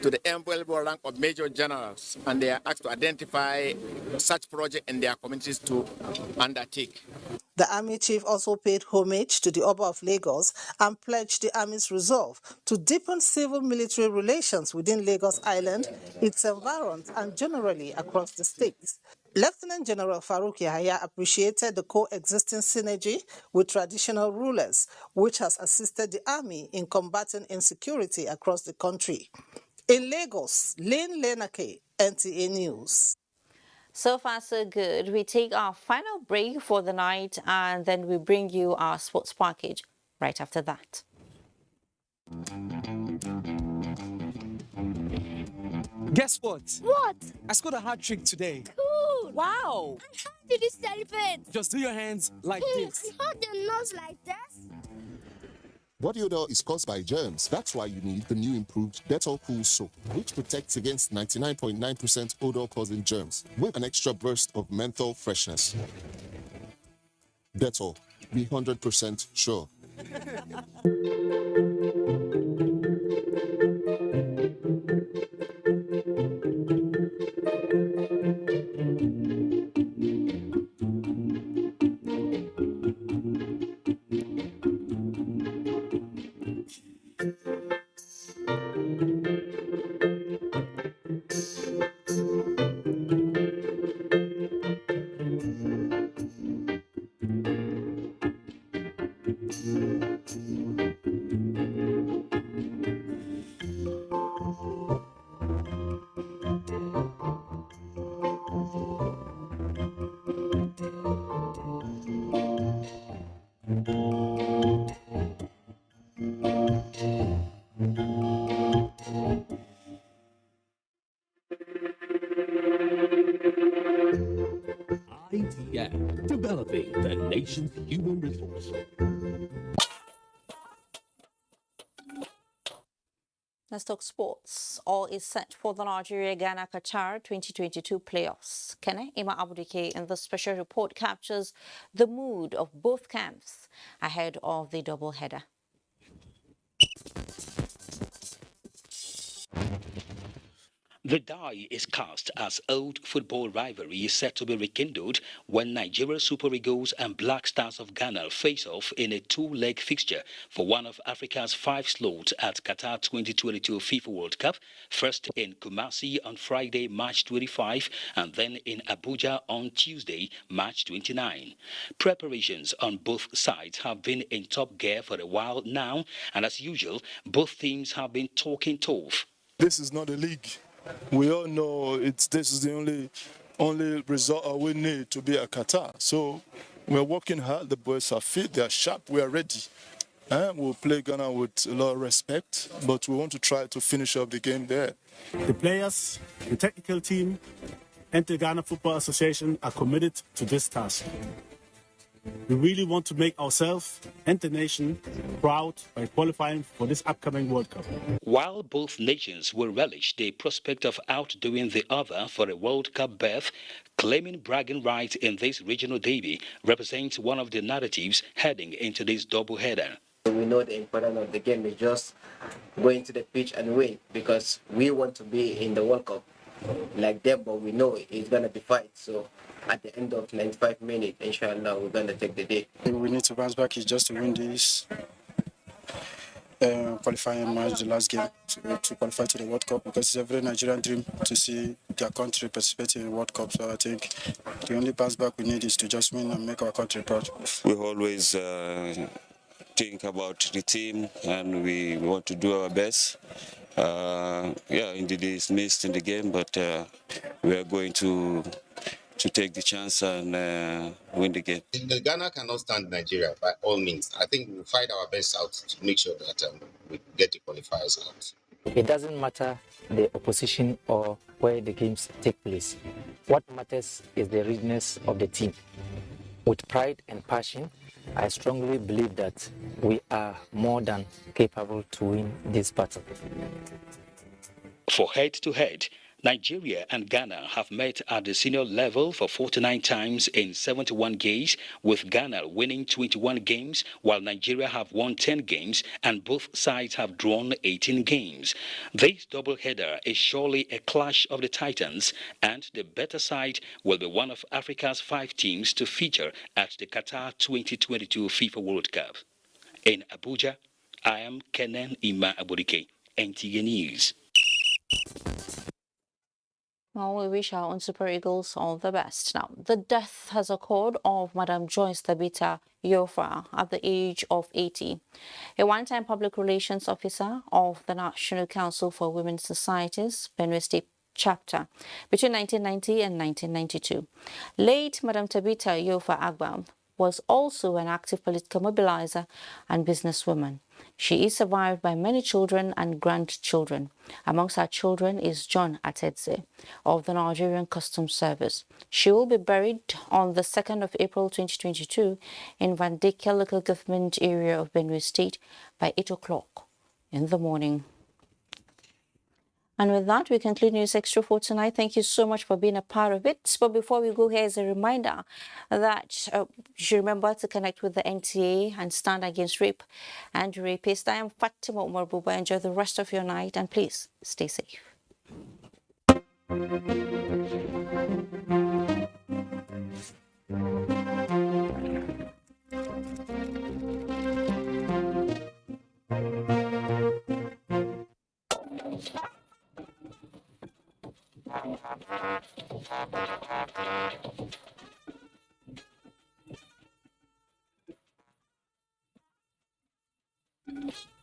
to the enviable rank of major generals, and they are asked to identify such projects in their communities to undertake. The Army Chief also paid homage to the Oba of Lagos and pledged the Army's resolve to deepen civil-military relations within Lagos Island, its environs, and generally across the states. Lieutenant General Farouk Yahya appreciated the coexisting synergy with traditional rulers, which has assisted the Army in combating insecurity across the country. In Lagos, Len Lenake, NTA News. So far, so good. We take our final break for the night and then we bring you our sports package right after that. Guess what? What? I scored a hat-trick today. Cool! Wow! And how did you celebrate? Just do your hands like this. And hold your nose like this? Body odor is caused by germs. That's why you need the new improved Dettol Cool Soap, which protects against 99.9% odor-causing germs with an extra burst of menthol freshness. Dettol, be 100% sure. Developing the nation's human resource. Let's talk sports. All is set for the Nigeria-Ghana-Qatar 2022 playoffs. Kene Ima Abudike in the special report captures the mood of both camps ahead of the double-header. The die is cast as old football rivalry is set to be rekindled when Nigeria Super Eagles and Black Stars of Ghana face off in a two-leg fixture for one of Africa's 5 slots at Qatar 2022 FIFA World Cup, first in Kumasi on Friday, March 25, and then in Abuja on Tuesday, March 29. Preparations on both sides have been in top gear for a while now, and as usual, both teams have been talking tough. This is not a league. We all know this is the only result we need to be at Qatar. So we're working hard. The boys are fit, they are sharp, we are ready. We'll play Ghana with a lot of respect, but we want to try to finish up the game there. The players, the technical team, and the Ghana Football Association are committed to this task. we really want to make ourselves and the nation proud by qualifying for this upcoming World Cup. While both nations will relish the prospect of outdoing the other for a World Cup berth, claiming bragging rights in this regional derby represents one of the narratives heading into this double-header. We know the importance of the game is just going to the pitch and win, because we want to be in the World Cup like them, but we know it's going to be fight. So at the end of 95 minutes, inshallah, we're going to take the day. We need to bounce back is just to win this qualifying match, the last game, to qualify to the World Cup, because it's a very Nigerian dream to see their country participating in the World Cup. So I think the only bounce back we need is to just win and make our country proud. We always think about the team and we want to do our best. Indeed it's missed in the game, but we are going to take the chance and win the game. Ghana cannot stand Nigeria by all means. I think we'll fight our best out to make sure that we get the qualifiers out. It doesn't matter the opposition or where the games take place. What matters is the readiness of the team. With pride and passion, I strongly believe that we are more than capable to win this battle. For head-to-head, Nigeria and Ghana have met at the senior level for 49 times in 71 games, with Ghana winning 21 games, while Nigeria have won 10 games, and both sides have drawn 18 games. This doubleheader is surely a clash of the titans, and the better side will be one of Africa's 5 teams to feature at the Qatar 2022 FIFA World Cup. In Abuja, I am Kenan Ima Aburike, NTA News. Well, we wish our own Super Eagles all the best. Now, the death has occurred of Madam Joyce Tabitha Yofa at the age of 80, a one-time public relations officer of the National Council for Women's Societies, Benue State Chapter, between 1990 and 1992. Late Madam Tabitha Yofa Agba was also an active political mobilizer and businesswoman. She is survived by many children and grandchildren. Amongst her children is John Atedze of the Nigerian Customs Service. She will be buried on the 2nd of April 2022 in Vandeka local government area of Benue State by 8 o'clock in the morning. And with that, we conclude News Extra for tonight. Thank you so much for being a part of it. But before we go, here's a reminder that you should remember to connect with the NTA and stand against rape and rapists. I am Fatima Umar Buba. Enjoy the rest of your night and please stay safe. Thank you.